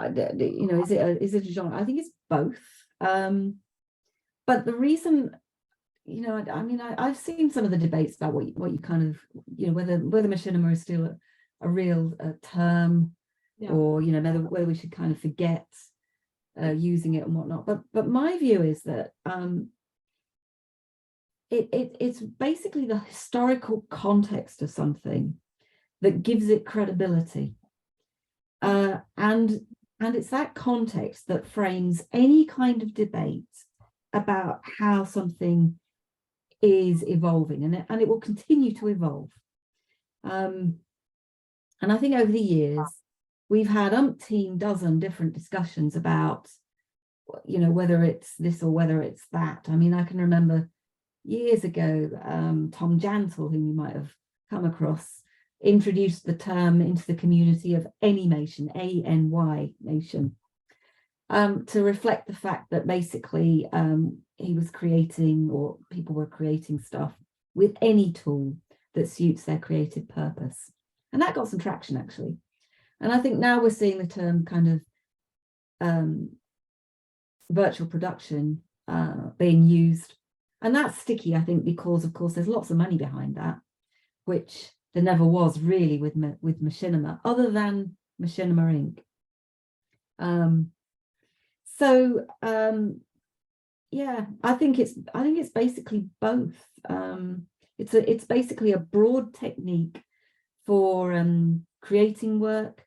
Is it a genre? I think it's both. But the reason, I've seen some of the debates about what you kind of, whether machinima is still a real term, yeah, or whether we should kind of forget using it and whatnot. But my view is that it's basically the historical context of something that gives it credibility, and it's that context that frames any kind of debate about how something is evolving, and it will continue to evolve. And I think over the years, we've had umpteen dozen different discussions about, whether it's this or whether it's that. I mean, I can remember years ago, Tom Jantel, whom you might have come across, introduced the term into the community of Anymation, A-N-Y nation, to reflect the fact that basically he was creating, or people were creating stuff with any tool that suits their creative purpose. And that got some traction, actually. And I think now we're seeing the term kind of virtual production being used. And that's sticky, I think, because, of course, there's lots of money behind that, which there never was really with Machinima, other than Machinima Inc. Yeah, I think it's basically both. It's basically a broad technique for creating work,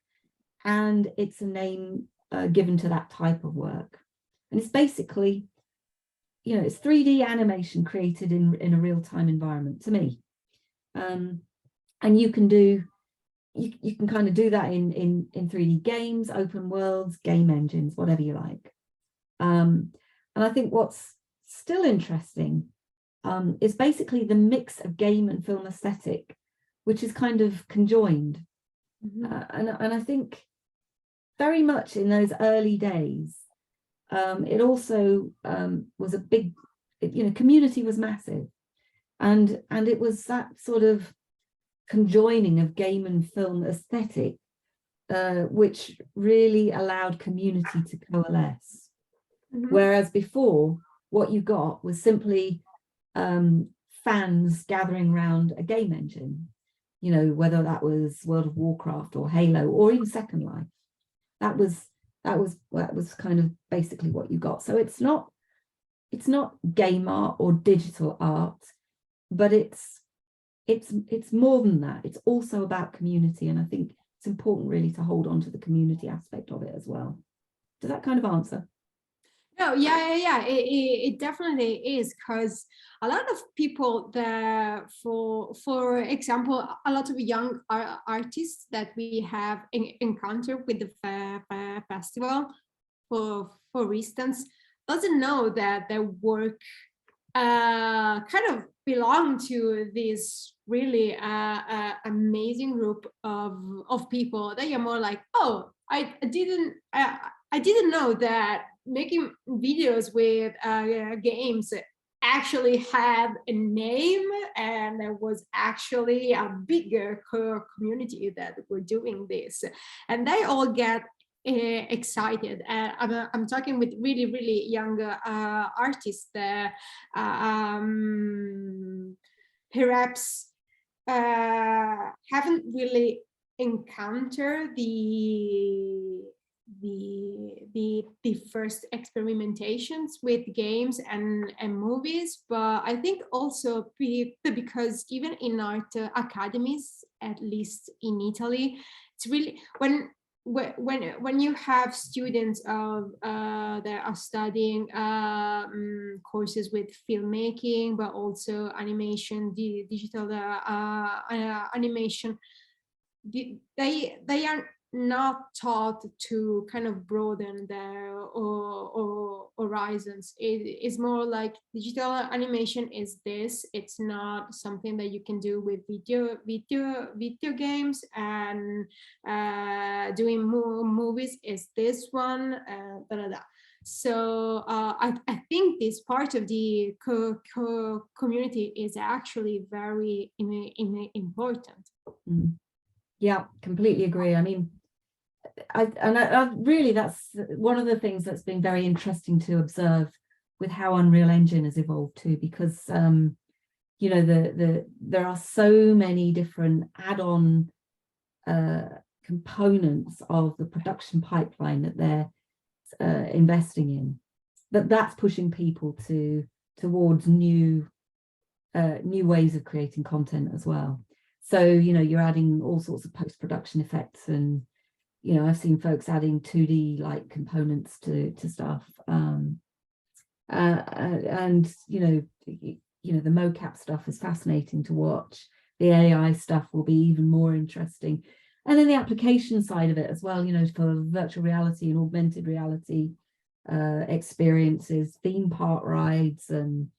and it's a name given to that type of work. And it's basically, it's 3D animation created in a real-time environment, to me. And you can do, you can kind of do that in 3D games, open worlds, game engines, whatever you like. And I think what's still interesting is basically the mix of game and film aesthetic, which is kind of conjoined. And I think very much in those early days, it also was a big, community was massive. And it was that sort of conjoining of game and film aesthetic, which really allowed community to coalesce. Whereas before, what you got was simply fans gathering around a game engine, whether that was World of Warcraft or Halo or even Second Life. That was kind of basically what you got. So it's not game art or digital art, but it's more than that. It's also about community, and I think it's important really to hold on to the community aspect of it as well. Does that kind of answer? No, yeah. It definitely is, because a lot of people that, for example, a lot of young artists that we have encountered with the festival, for instance, doesn't know that their work kind of belong to this really amazing group of people. They are more like, oh, I didn't know that making videos with games actually had a name, and there was actually a bigger community that were doing this, and they all get excited. I'm talking with really, really young artists that perhaps haven't really encountered the first experimentations with games and movies. But I think also because even in art academies, at least in Italy, it's really when you have students that are studying courses with filmmaking, but also animation, digital animation, they are not taught to kind of broaden their horizons. It is more like digital animation is this. It's not something that you can do with video games, and doing movies is this one. So I think this part of the community is actually very important. Yeah, completely agree. I mean, I really, that's one of the things that's been very interesting to observe with how Unreal Engine has evolved too, because there are so many different add-on components of the production pipeline that they're investing in, that's pushing people towards new ways of creating content as well. So you're adding all sorts of post-production effects, and I've seen folks adding 2D like components to stuff, and the mocap stuff is fascinating to watch. The AI stuff will be even more interesting, and then the application side of it as well, for virtual reality and augmented reality experiences, theme park rides, and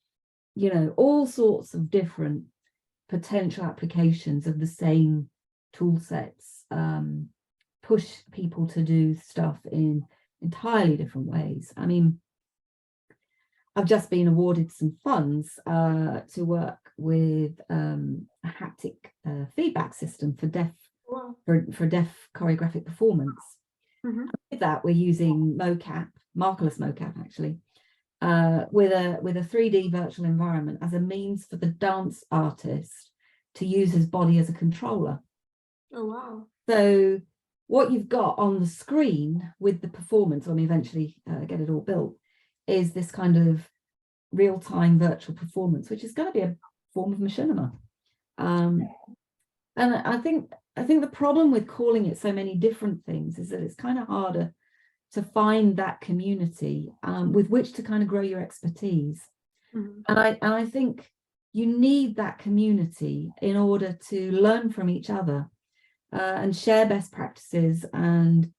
all sorts of different potential applications of the same tool sets push people to do stuff in entirely different ways. I mean, I've just been awarded some funds to work with a haptic feedback system for deaf choreographic performance. With that, we're using mocap, markerless mocap actually, with a 3D virtual environment as a means for the dance artist to use his body as a controller. Oh wow! So what you've got on the screen with the performance, when we eventually get it all built, is this kind of real-time virtual performance, which is going to be a form of machinima. And I think the problem with calling it so many different things is that it's kind of harder to find that community with which to kind of grow your expertise. And I think you need that community in order to learn from each other and share best practices and,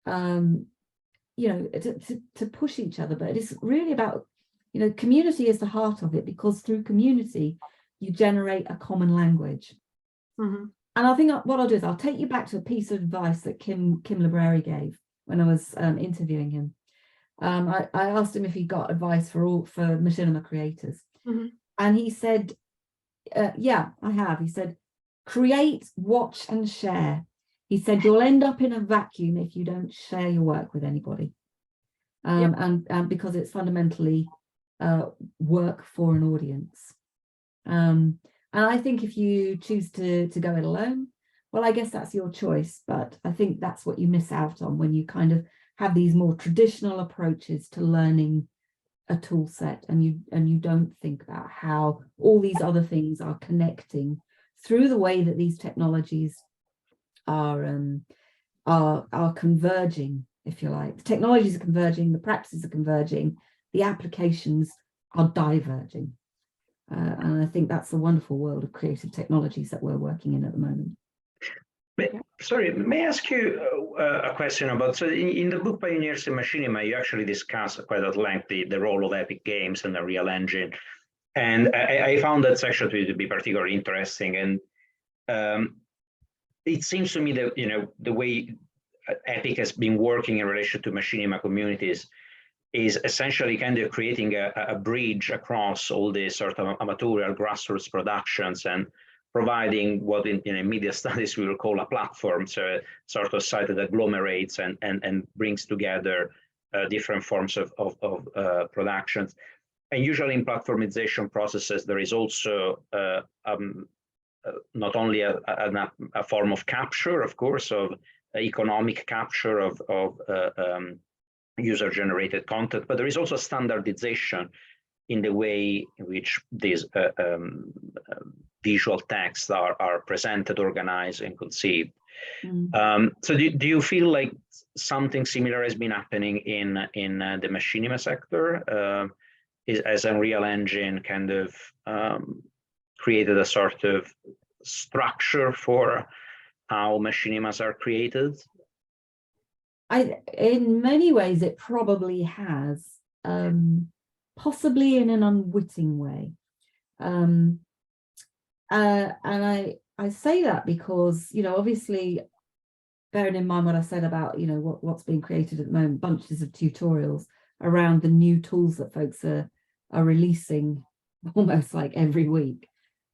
you know, to push each other. But it's really about, you know, community is the heart of it, because through community, you generate a common language. Mm-hmm. And I think what I'll do is I'll take you back to a piece of advice that Kim Libreri gave when I was interviewing him. I asked him if he got advice for machinima creators. Mm-hmm. And he said, yeah, I have. He said, create, watch and share. He said, you'll end up in a vacuum if you don't share your work with anybody. Yep. And because it's fundamentally work for an audience. And I think if you choose to go it alone, well, I guess that's your choice. But I think that's what you miss out on when you kind of have these more traditional approaches to learning a tool set, and you don't think about how all these other things are connecting through the way that these technologies are converging, if you like. The technologies are converging, the practices are converging, the applications are diverging. And I think that's the wonderful world of creative technologies that we're working in at the moment. Sorry, may I ask you a question about, so in the book Pioneers in Machinima, you actually discuss quite at length the role of epic games and the real engine. And I found that section to be particularly interesting. And it seems to me that, you know, the way Epic has been working in relation to Machinima communities is essentially kind of creating a bridge across all these sort of amatorial grassroots productions and providing what in media studies we will call a platform, so a sort of site that agglomerates and brings together different forms of productions. And usually in platformization processes, there is also not only a form of capture, of course, of economic capture of user-generated content, but there is also standardization in the way in which these visual texts are presented, organized, and conceived. So do you feel like something similar has been happening in the machinima sector? As Unreal Engine kind of created a sort of structure for how machinimas are created? In many ways, it probably has, possibly in an unwitting way. And I say that because, you know, obviously, bearing in mind what I said about, you know, what's being created at the moment, bunches of tutorials around the new tools that folks are releasing almost like every week.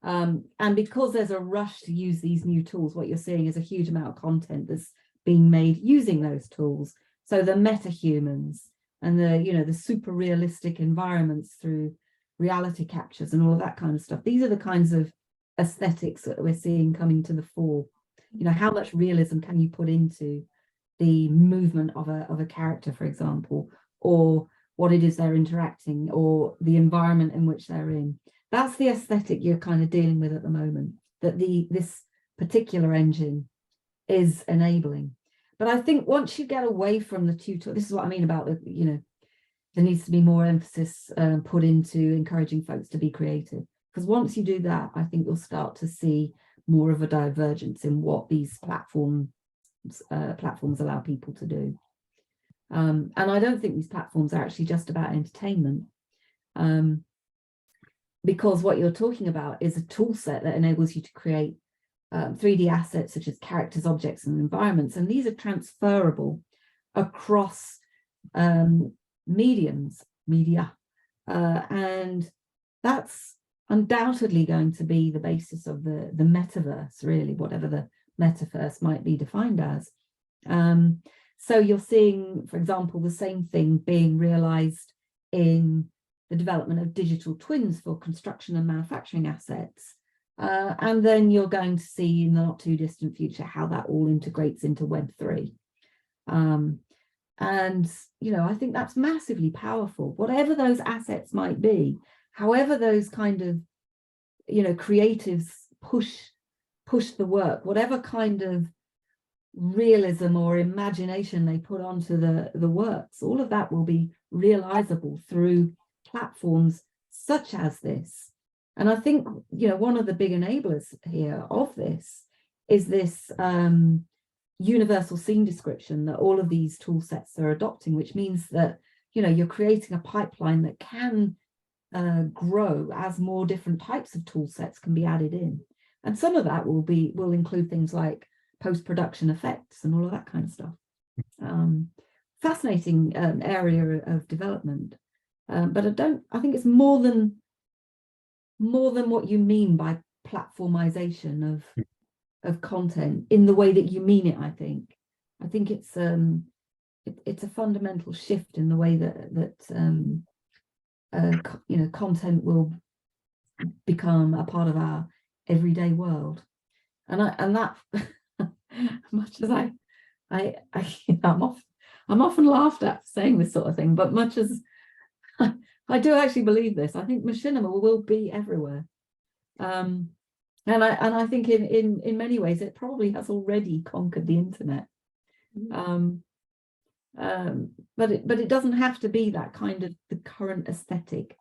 And because there's a rush to use these new tools, what you're seeing is a huge amount of content that's being made using those tools. So the meta-humans and the, you know, the super realistic environments through reality captures and all of that kind of stuff. These are the kinds of aesthetics that we're seeing coming to the fore. You know, how much realism can you put into the movement of a character, for example, or what it is they're interacting, or the environment in which they're in. That's the aesthetic you're kind of dealing with at the moment, that this particular engine is enabling. But I think once you get away from the tutorial, this is what I mean about the, you know, there needs to be more emphasis put into encouraging folks to be creative. Because once you do that, I think you'll start to see more of a divergence in what these platforms allow people to do. And I don't think these platforms are actually just about entertainment, because what you're talking about is a tool set that enables you to create 3D assets such as characters, objects, and environments. And these are transferable across media. And that's undoubtedly going to be the basis of the metaverse, really, whatever the metaverse might be defined as. So you're seeing, for example, the same thing being realized in the development of digital twins for construction and manufacturing assets. And then you're going to see in the not too distant future how that all integrates into Web3. And, you know, I think that's massively powerful, whatever those assets might be, however those kind of, you know, creatives push the work, whatever kind of realism or imagination they put onto the works, all of that will be realizable through platforms such as this, And I think, one of the big enablers here of this is this universal scene description that all of these tool sets are adopting, which means that, you're creating a pipeline that can grow as more different types of tool sets can be added in. And some of that will include things like post-production effects and all of that kind of stuff. Fascinating area of development. But I think it's more than what you mean by platformization of content in the way that you mean it. I think it's a fundamental shift in the way that content will become a part of our everyday world, and that much as I'm often laughed at saying this sort of thing, but much as I do actually believe this, I think machinima will be everywhere, and I think in many ways it probably has already conquered the internet. But it doesn't have to be that kind of the current aesthetic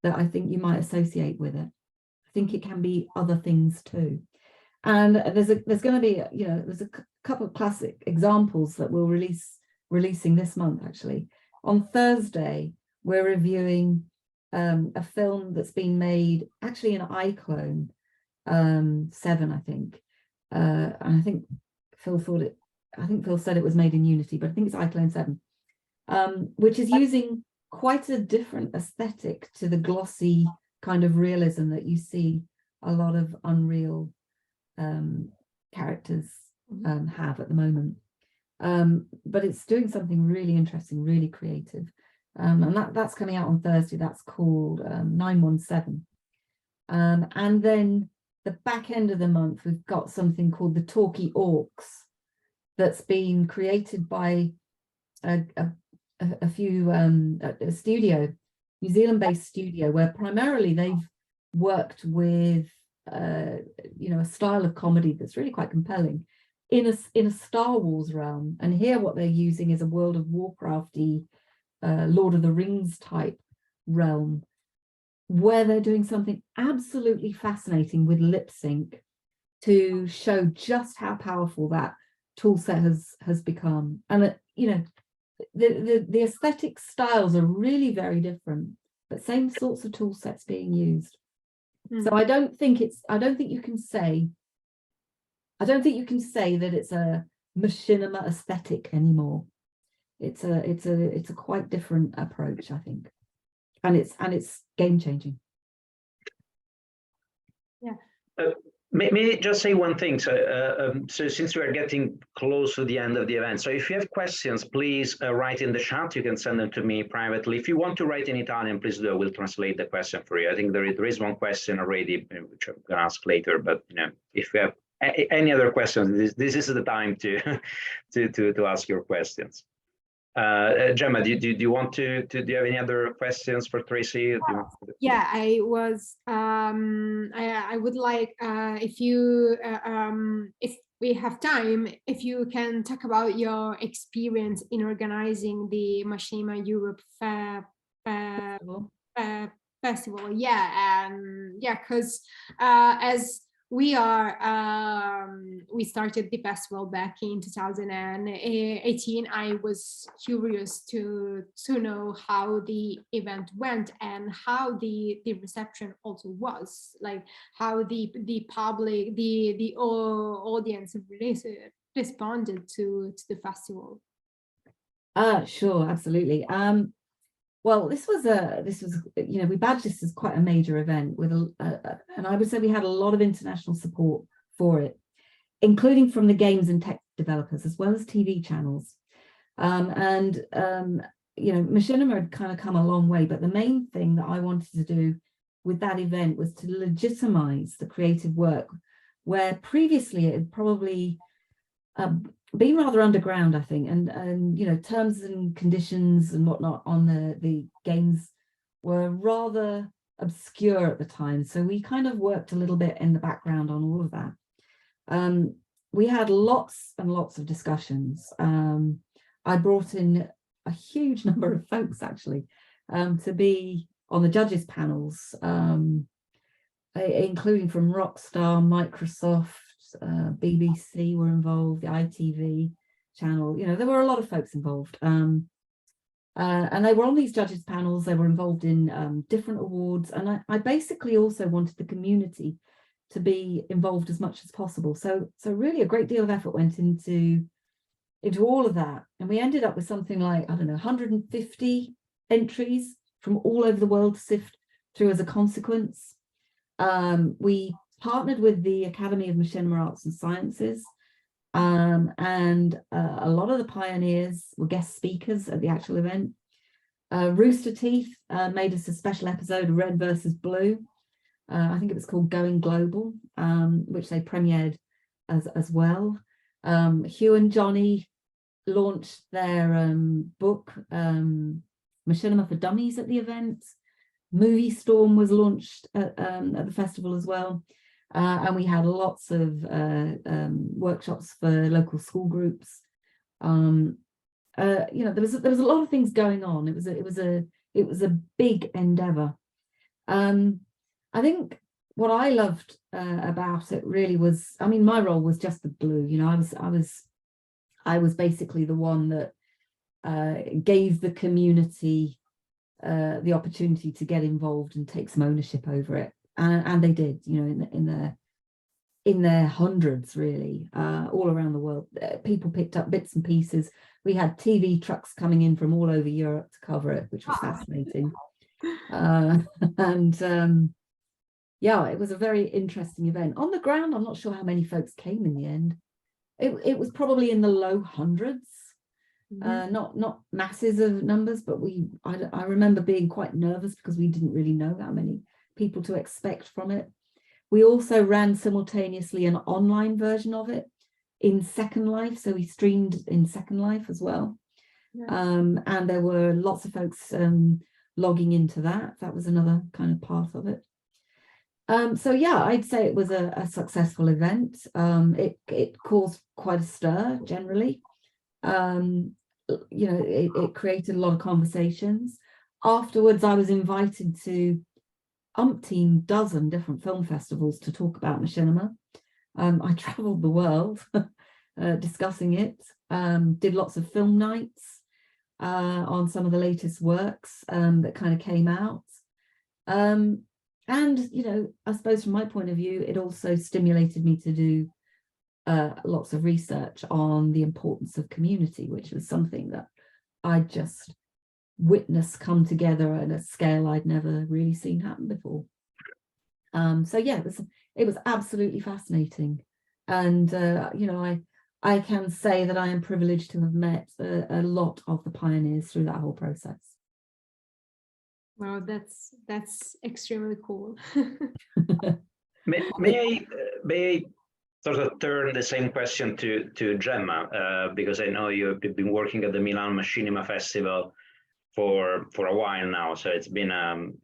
that I think you might associate with it. I think it can be other things too. And there's going to be there's a couple of classic examples that we'll releasing this month. Actually, on Thursday we're reviewing a film that's been made actually in iClone 7, I think, and I think Phil said it was made in Unity, but I think it's iClone 7, which is using quite a different aesthetic to the glossy kind of realism that you see a lot of Unreal characters have at the moment. But it's doing something really interesting, really creative. And that's coming out on Thursday. That's called 917. And then the back end of the month, we've got something called the Talkie Orcs that's been created by a studio, New Zealand-based studio, where primarily they've worked with a style of comedy that's really quite compelling in a Star Wars realm. And here what they're using is a World of Warcrafty, Lord of the Rings type realm, where they're doing something absolutely fascinating with lip sync to show just how powerful that tool set has become. And the aesthetic styles are really very different, but same sorts of tool sets being used. So I don't think you can say that it's a machinima aesthetic anymore. It's a quite different approach, I think, and it's game changing. Yeah. May I just say one thing? So since we are getting close to the end of the event, so if you have questions, please write in the chat. You can send them to me privately. If you want to write in Italian, please do. I will translate the question for you. I think there is one question already, which I'm going to ask later. But if you have any other questions, this is the time to ask your questions. Gemma, do you want to do you have any other questions for Tracy? Yeah, I would like if we have time, if you can talk about your experience in organizing the Machinima Europe festival. Yeah, because as we started the festival back in 2018. I was curious to know how the event went and how the reception also was, like how the public, the audience responded to the festival. Sure, absolutely. Well, this was we badged this as quite a major event with and I would say we had a lot of international support for it, including from the games and tech developers as well as TV channels. Machinima had kind of come a long way, but the main thing that I wanted to do with that event was to legitimize the creative work where previously it had probably been rather underground, I think, and terms and conditions and whatnot on the games were rather obscure at the time. So we kind of worked a little bit in the background on all of that. We had lots and lots of discussions. I brought in a huge number of folks actually to be on the judges panels. including from Rockstar, Microsoft, BBC were involved, the ITV channel. You know, there were a lot of folks involved. And they were on these judges panels. They were involved in different awards. And I basically also wanted the community to be involved as much as possible. So really a great deal of effort went into all of that. And we ended up with something like, I don't know, 150 entries from all over the world to sift through as a consequence. We partnered with the Academy of Machinima Arts and Sciences, and a lot of the pioneers were guest speakers at the actual event. Rooster Teeth made us a special episode, Red versus Blue. I think it was called Going Global, which they premiered as well. Hugh and Johnny launched their book, Machinima for Dummies, at the event. Movie Storm was launched at the festival as well. And we had lots of workshops for local school groups. You know, there was a lot of things going on. It was a big endeavor. I think what I loved about it really was, I mean, my role was just the glue. You know, I was basically the one that gave the community the opportunity to get involved and take some ownership over it, and they did. You know, in their hundreds, really, all around the world. People picked up bits and pieces. We had TV trucks coming in from all over Europe to cover it, which was fascinating. Yeah, it was a very interesting event. On the ground, I'm not sure how many folks came in the end. It was probably in the low hundreds, not masses of numbers, but I remember being quite nervous because we didn't really know how many people to expect from it. We also ran simultaneously an online version of it in Second Life, so we streamed in Second Life as well. And there were lots of folks logging into that. That was another kind of part of it. So yeah, I'd say it was a successful event. It caused quite a stir generally. You know, it created a lot of conversations. Afterwards, I was invited to umpteen dozen different film festivals to talk about machinima. I traveled the world discussing it, did lots of film nights on some of the latest works that kind of came out. And, you know, I suppose from my point of view, it also stimulated me to do lots of research on the importance of community, which was something that I just witnessed come together at a scale I'd never really seen happen before. So yeah, it was absolutely fascinating. And, you know, I can say that I am privileged to have met a lot of the pioneers through that whole process. Wow, that's extremely cool. May I sort of turn the same question to Gemma, because I know you've been working at the Milan Machinima Festival for a while now, so it's been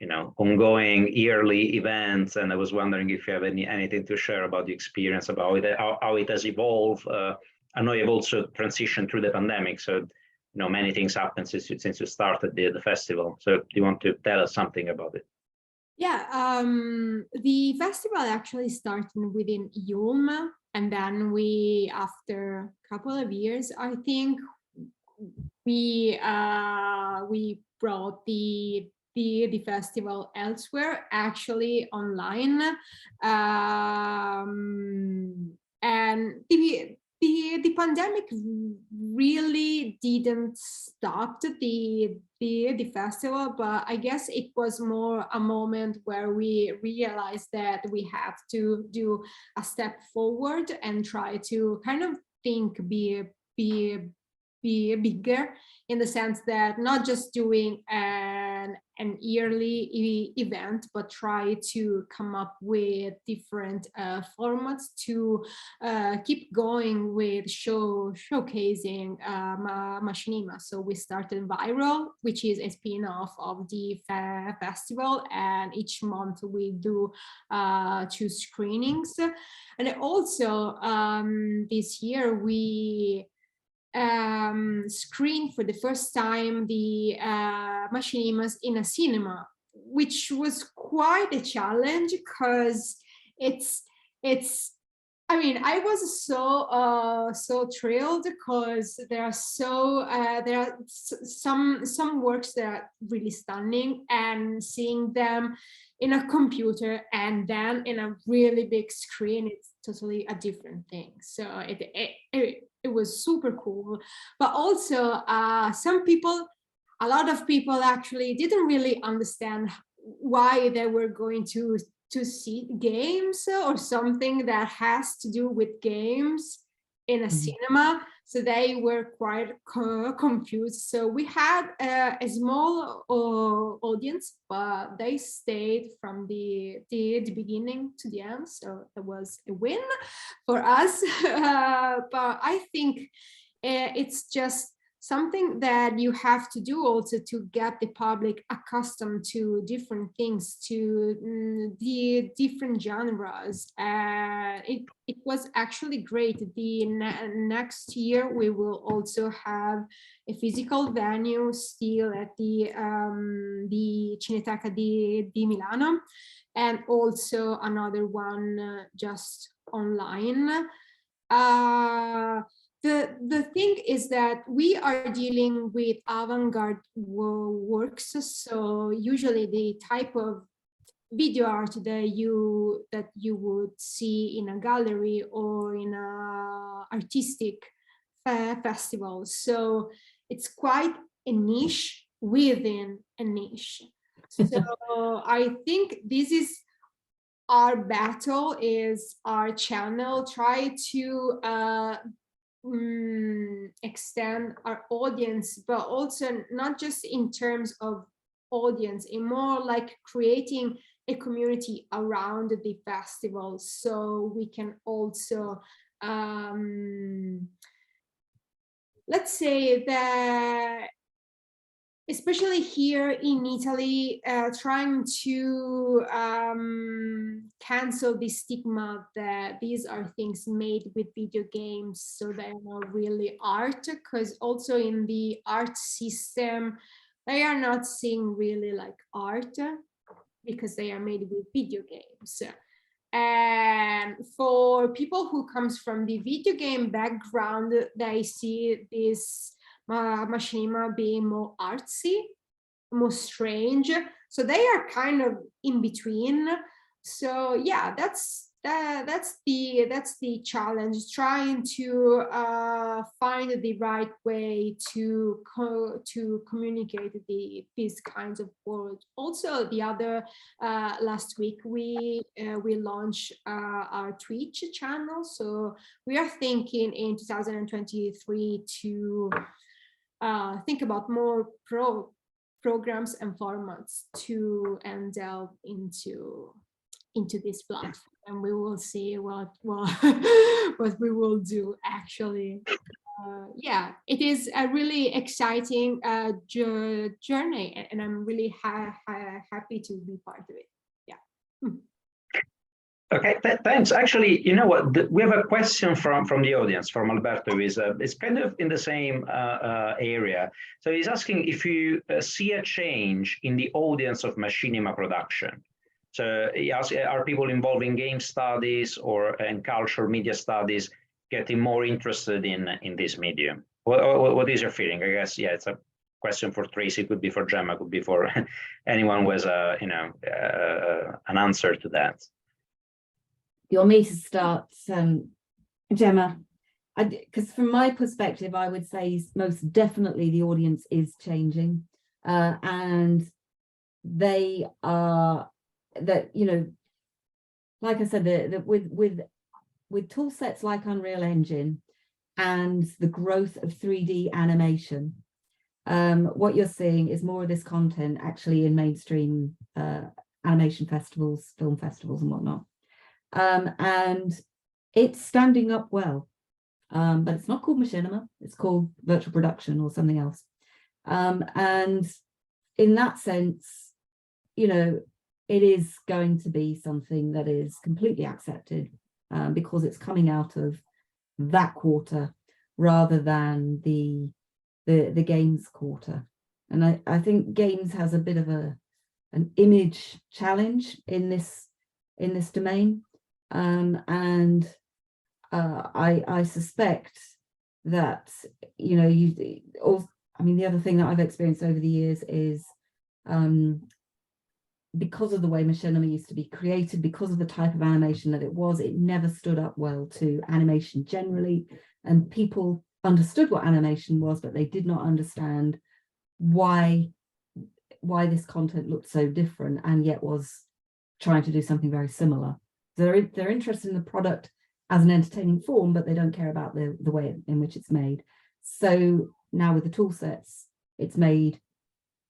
you know, ongoing yearly events, and I was wondering if you have anything to share about the experience, about how it has evolved. I know you've also transitioned through the pandemic, so you know, many things happened since you started the festival. So do you want to tell us something about it? Yeah, the festival actually started within IULM, and then we, after a couple of years, I think we brought the festival elsewhere, actually online, and the pandemic really didn't stop the festival, but I guess it was more a moment where we realized that we have to do a step forward and try to kind of think be bigger, in the sense that not just doing an yearly event, but try to come up with different formats to keep going with showcasing Machinima. So we started Viral, which is a spin-off of the festival, and each month we do 2 screenings. And also this year we screened for the first time the Machinimas in a cinema. which was quite a challenge, because I mean, I was so thrilled, because there are some works that are really stunning, and seeing them in a computer and then in a really big screen, it's totally a different thing. So it was super cool. But also a lot of people actually didn't really understand why they were going to see games or something that has to do with games in a cinema. So they were quite confused. So we had a small audience, but they stayed from the beginning to the end. So it was a win for us. But I think it's just something that you have to do also to get the public accustomed to different things, to the different genres. It was actually great. The next year we will also have a physical venue still at the Cineteca di Milano, and also another one just online. The thing is that we are dealing with avant-garde works, so usually the type of video art that you would see in a gallery or in a artistic festival. So it's quite a niche within a niche. So I think this is our battle, is our channel, try to extend our audience, but also not just in terms of audience, in more like creating a community around the festival, so we can also let's say that, especially here in Italy, trying to cancel the stigma that these are things made with video games, so they are not really art, because also in the art system, they are not seeing really like art, because they are made with video games. And for people who comes from the video game background, they see this Machinima being more artsy, more strange. So they are kind of in between. So yeah, that's the challenge, trying to find the right way to communicate these kinds of words. Also, the other last week we launched our Twitch channel. So we are thinking in 2023 to think about more programs and formats to delve into this platform, and we will see what we will do actually. Yeah, it is a really exciting journey, and I'm really happy to be part of it. Yeah. Okay, thanks. Actually, you know what? We have a question from the audience, from Alberto. Is kind of in the same area. So he's asking if you see a change in the audience of Machinima production. So he asks, are people involved in game studies or in culture media studies getting more interested in this medium? What is your feeling? I guess, yeah, it's a question for Tracy, could be for Gemma, could be for anyone who has an answer to that. You want me to start, Gemma? Because from my perspective, I would say most definitely the audience is changing, and they are that, you know, like I said, that with tool sets like Unreal Engine and the growth of 3D animation, what you're seeing is more of this content actually in mainstream animation festivals, film festivals and whatnot. And it's standing up well, but it's not called Machinima, it's called virtual production or something else. And in that sense, you know, it is going to be something that is completely accepted because it's coming out of that quarter rather than the games quarter. And I think games has a bit of a image challenge in this domain, and I suspect that, you know, the other thing that I've experienced over the years is, because of the way machinima used to be created, because of the type of animation that it never stood up well to animation generally, and people understood what animation was, but they did not understand why this content looked so different and yet was trying to do something very similar. They're interested in the product as an entertaining form, but they don't care about the way in which it's made. So now with the tool sets, it's made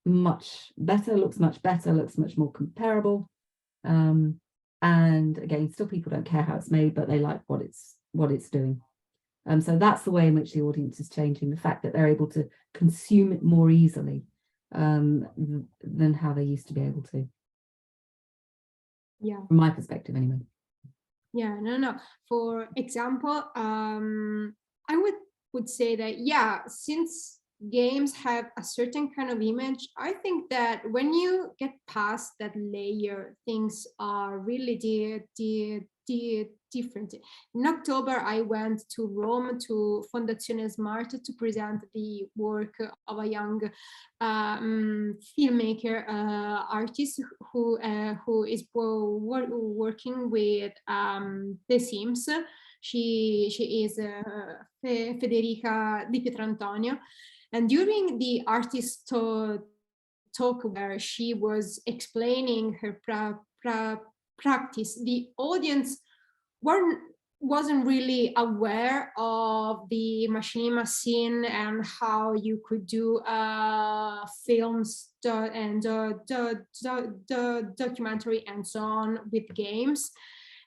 much better, looks much better, looks much more comparable. And again, still people don't care how it's made, but they like what it's doing. So that's the way in which the audience is changing, the fact that they're able to consume it more easily than how they used to be able to. Yeah. From my perspective, anyway. Yeah, no. For example, I would say that, yeah, since games have a certain kind of image, I think that when you get past that layer, things are really different. In October, I went to Rome to Fondazione Smart to present the work of a young filmmaker artist who is working with The Sims. She is Federica Di Pietrantonio. And during the artist talk where she was explaining her practice, the audience wasn't really aware of the machinima scene and how you could do films and documentary and so on with games.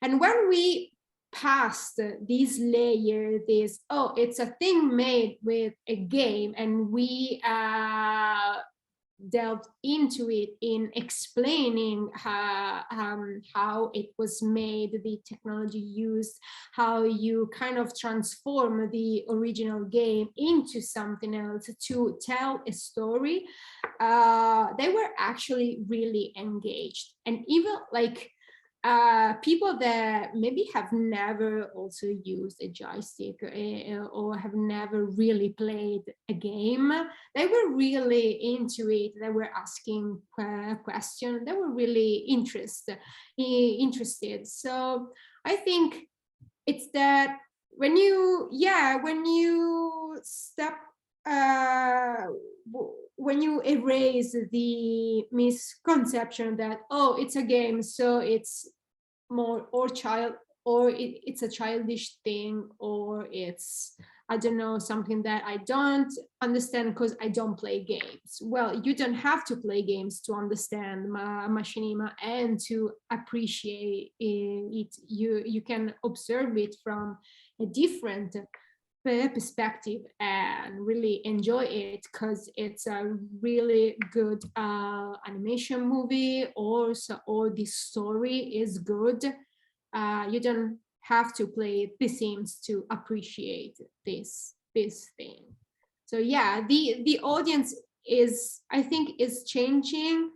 And when we past this layer, it's a thing made with a game, and we delved into it in explaining how it was made, the technology used, how you kind of transform the original game into something else to tell a story. They were actually really engaged, and even like people that maybe have never also used a joystick or have never really played a game, they were really into it. They were asking questions. They were really interested. So I think it's that when you step when you erase the misconception that, oh, it's a game, so it's more it's a childish thing, or it's, I don't know, something that I don't understand because I don't play games. Well, you don't have to play games to understand machinima and to appreciate it. You can observe it from a different perspective and really enjoy it because it's a really good animation movie, or the story is good. You don't have to play The Sims to appreciate this thing. So yeah, the audience is, I think, is changing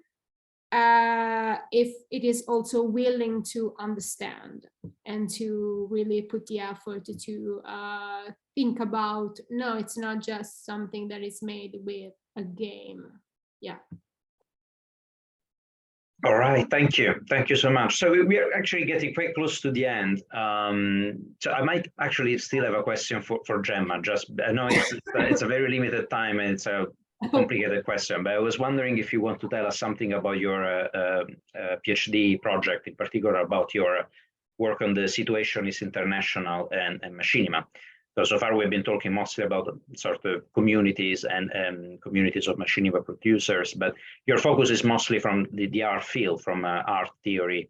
if it is also willing to understand and to really put the effort to think about, no, it's not just something that is made with a game. Yeah. All right, thank you so much. So we are actually getting quite close to the end. So I might actually still have a question for Gemma. Just, I know it's a very limited time and it's a complicated question, but I was wondering if you want to tell us something about your PhD project, in particular about your work on the Situationist International and Machinima. So far we've been talking mostly about sort of communities and communities of machinima producers, but your focus is mostly from the art field, from art theory.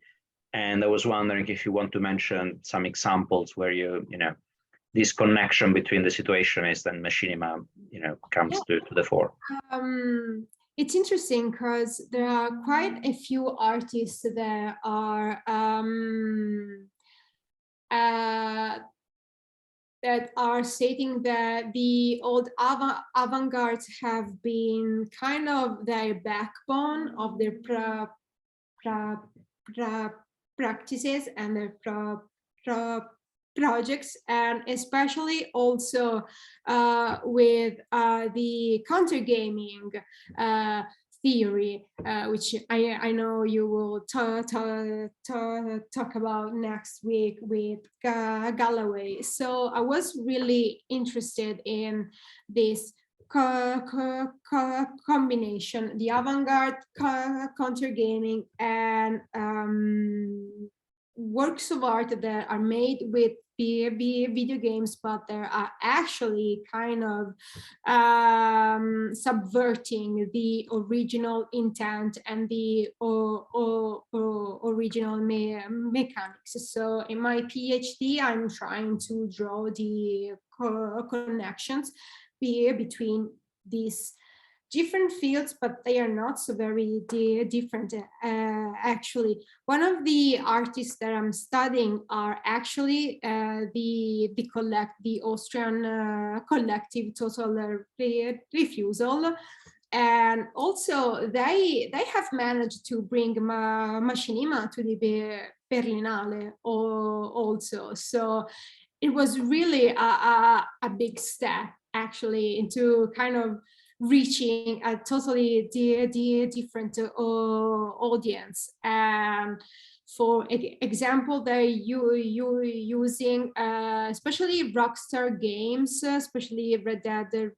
And I was wondering if you want to mention some examples where you know, this connection between the Situationist and machinima, you know, comes to the fore. It's interesting because there are quite a few artists that are stating that the old avant-gardes have been kind of their backbone of their practices and their projects, and especially also with the counter gaming theory, which I know you will talk about next week with Galloway. So I was really interested in this combination, the avant-garde counter gaming and works of art that are made with video games, but they are actually kind of subverting the original intent and the original mechanics. So in my PhD, I'm trying to draw the connections between these different fields, but they are not so very different. Actually, one of the artists that I'm studying are actually the Austrian collective Total Refusal, and also they have managed to bring Machinima to the Berlinale also. So it was really a big step actually into kind of reaching a totally different audience. And for example, they're using especially Rockstar games, especially Red Dead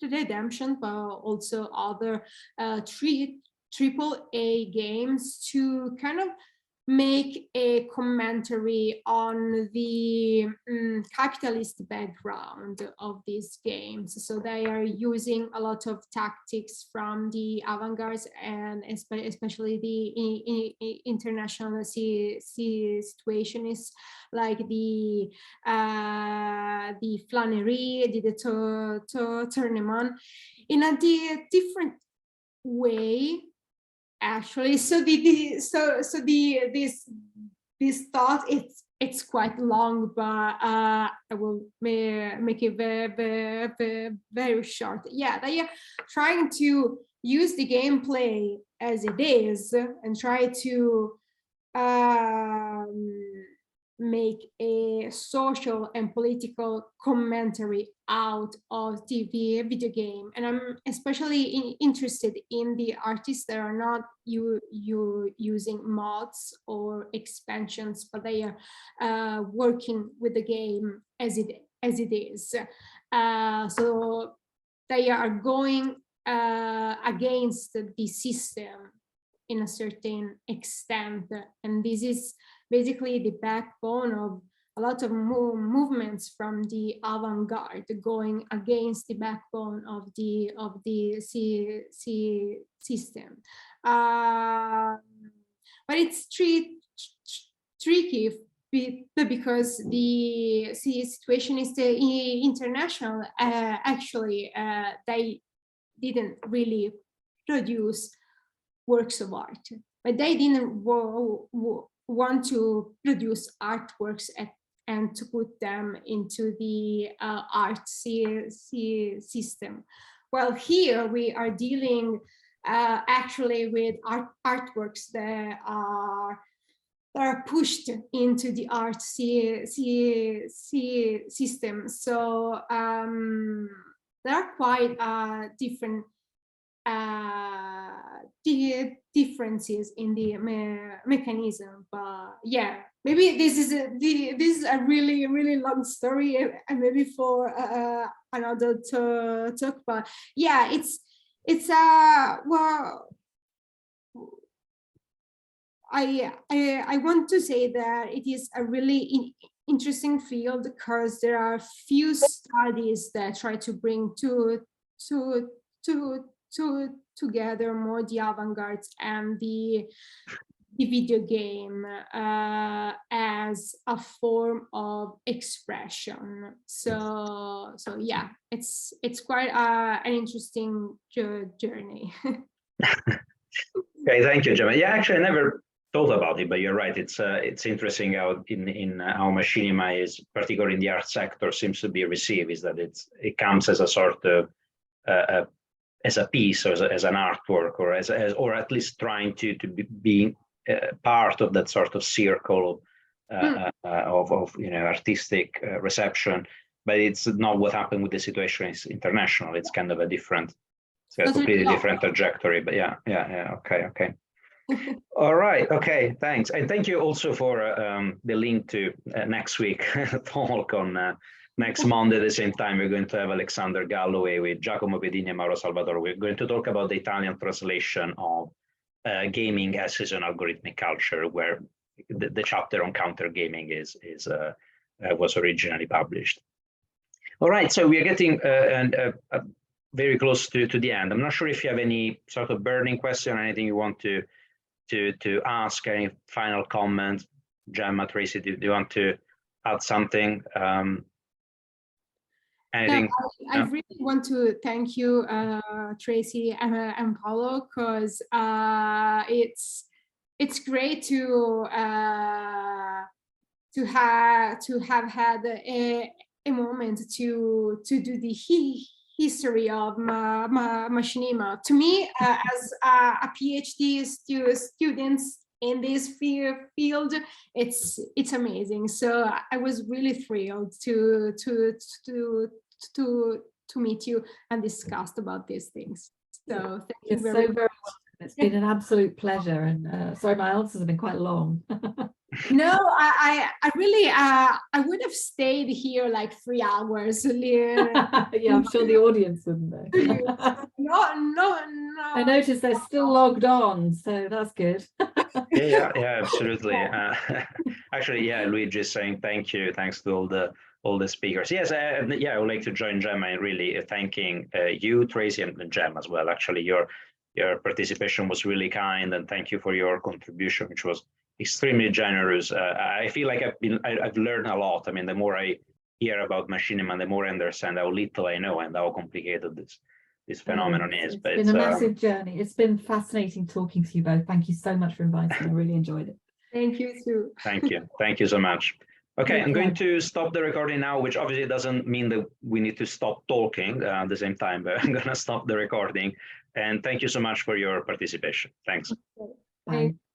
Redemption, but also other AAA games to kind of make a commentary on the capitalist background of these games. So they are using a lot of tactics from the avant-garde and especially the international situationists, like the Flannery, the Tournement, in a different way. Actually, so this thought, it's quite long, but I will make it very short. Yeah, they are trying to use the gameplay as it is and try to make a social and political commentary out of the video game. And I'm especially interested in the artists that are not using mods or expansions, but they are working with the game as it is. So they are going against the system in a certain extent, and this is basically the backbone of a lot of movements from the avant-garde, going against the backbone of the system. But it's tricky because the situation is international. Actually, they didn't really produce works of art, but they didn't want to produce artworks and to put them into the art system. Well, here we are dealing actually with artworks that are pushed into the art system. So there are quite different differences in the mechanism, but yeah, maybe this is a really long story, and maybe for another talk. But yeah, it's well, I want to say that it is a really interesting field because there are few studies that try to bring together more the avant-garde and the video game as a form of expression. So yeah, it's quite an interesting journey. Okay, thank you, Gemma. Yeah, actually, I never thought about it, but you're right. It's interesting how in how Machinima is, particularly in the art sector, seems to be received. Is that it comes as a sort of as a piece or as an artwork, or or at least trying to be part of that sort of circle of artistic reception. But it's not what happened with the situation. It's international. It's kind of a different, it's a completely different trajectory. But yeah, okay. All right, okay, thanks. And thank you also for the link to next week talk on next Monday at the same time. We're going to have Alexander Galloway with Giacomo Pedini and Mauro Salvatore. We're going to talk about the Italian translation of gaming as an algorithmic culture, where the chapter on counter gaming was originally published. All right, so we are getting very close to the end. I'm not sure if you have any sort of burning question or anything you want to ask, any final comments. Gemma, Tracy, do you want to add something? Anything? No, I really want to thank you, Tracy and Paolo, because it's great to have had a moment to do the history of Machinima. To me, as a PhD student in this field, it's amazing. So I was really thrilled to meet you and discuss about these things. So thank you very much. It's been an absolute pleasure, and sorry, my answers have been quite long. No, I really I would have stayed here like 3 hours. Yeah, I'm sure the audience wouldn't though. No. I noticed they're still logged on, so that's good. Yeah, absolutely. Actually, yeah, Luigi is saying thank you. Thanks to all the speakers. Yes, I would like to join Gemma in really thanking you, Tracy, and Gemma as well. Actually, your participation was really kind, and thank you for your contribution, which was extremely generous. I feel like I've learned a lot. I mean, the more I hear about Machinima, the more I understand how little I know and how complicated this phenomenon is. It's been a massive journey. It's been fascinating talking to you both. Thank you so much for inviting me. I really enjoyed it. Thank you too. Thank you so much. Okay, I'm going to stop the recording now, which obviously doesn't mean that we need to stop talking at the same time, but I'm going to stop the recording. And thank you so much for your participation. Thanks. Bye.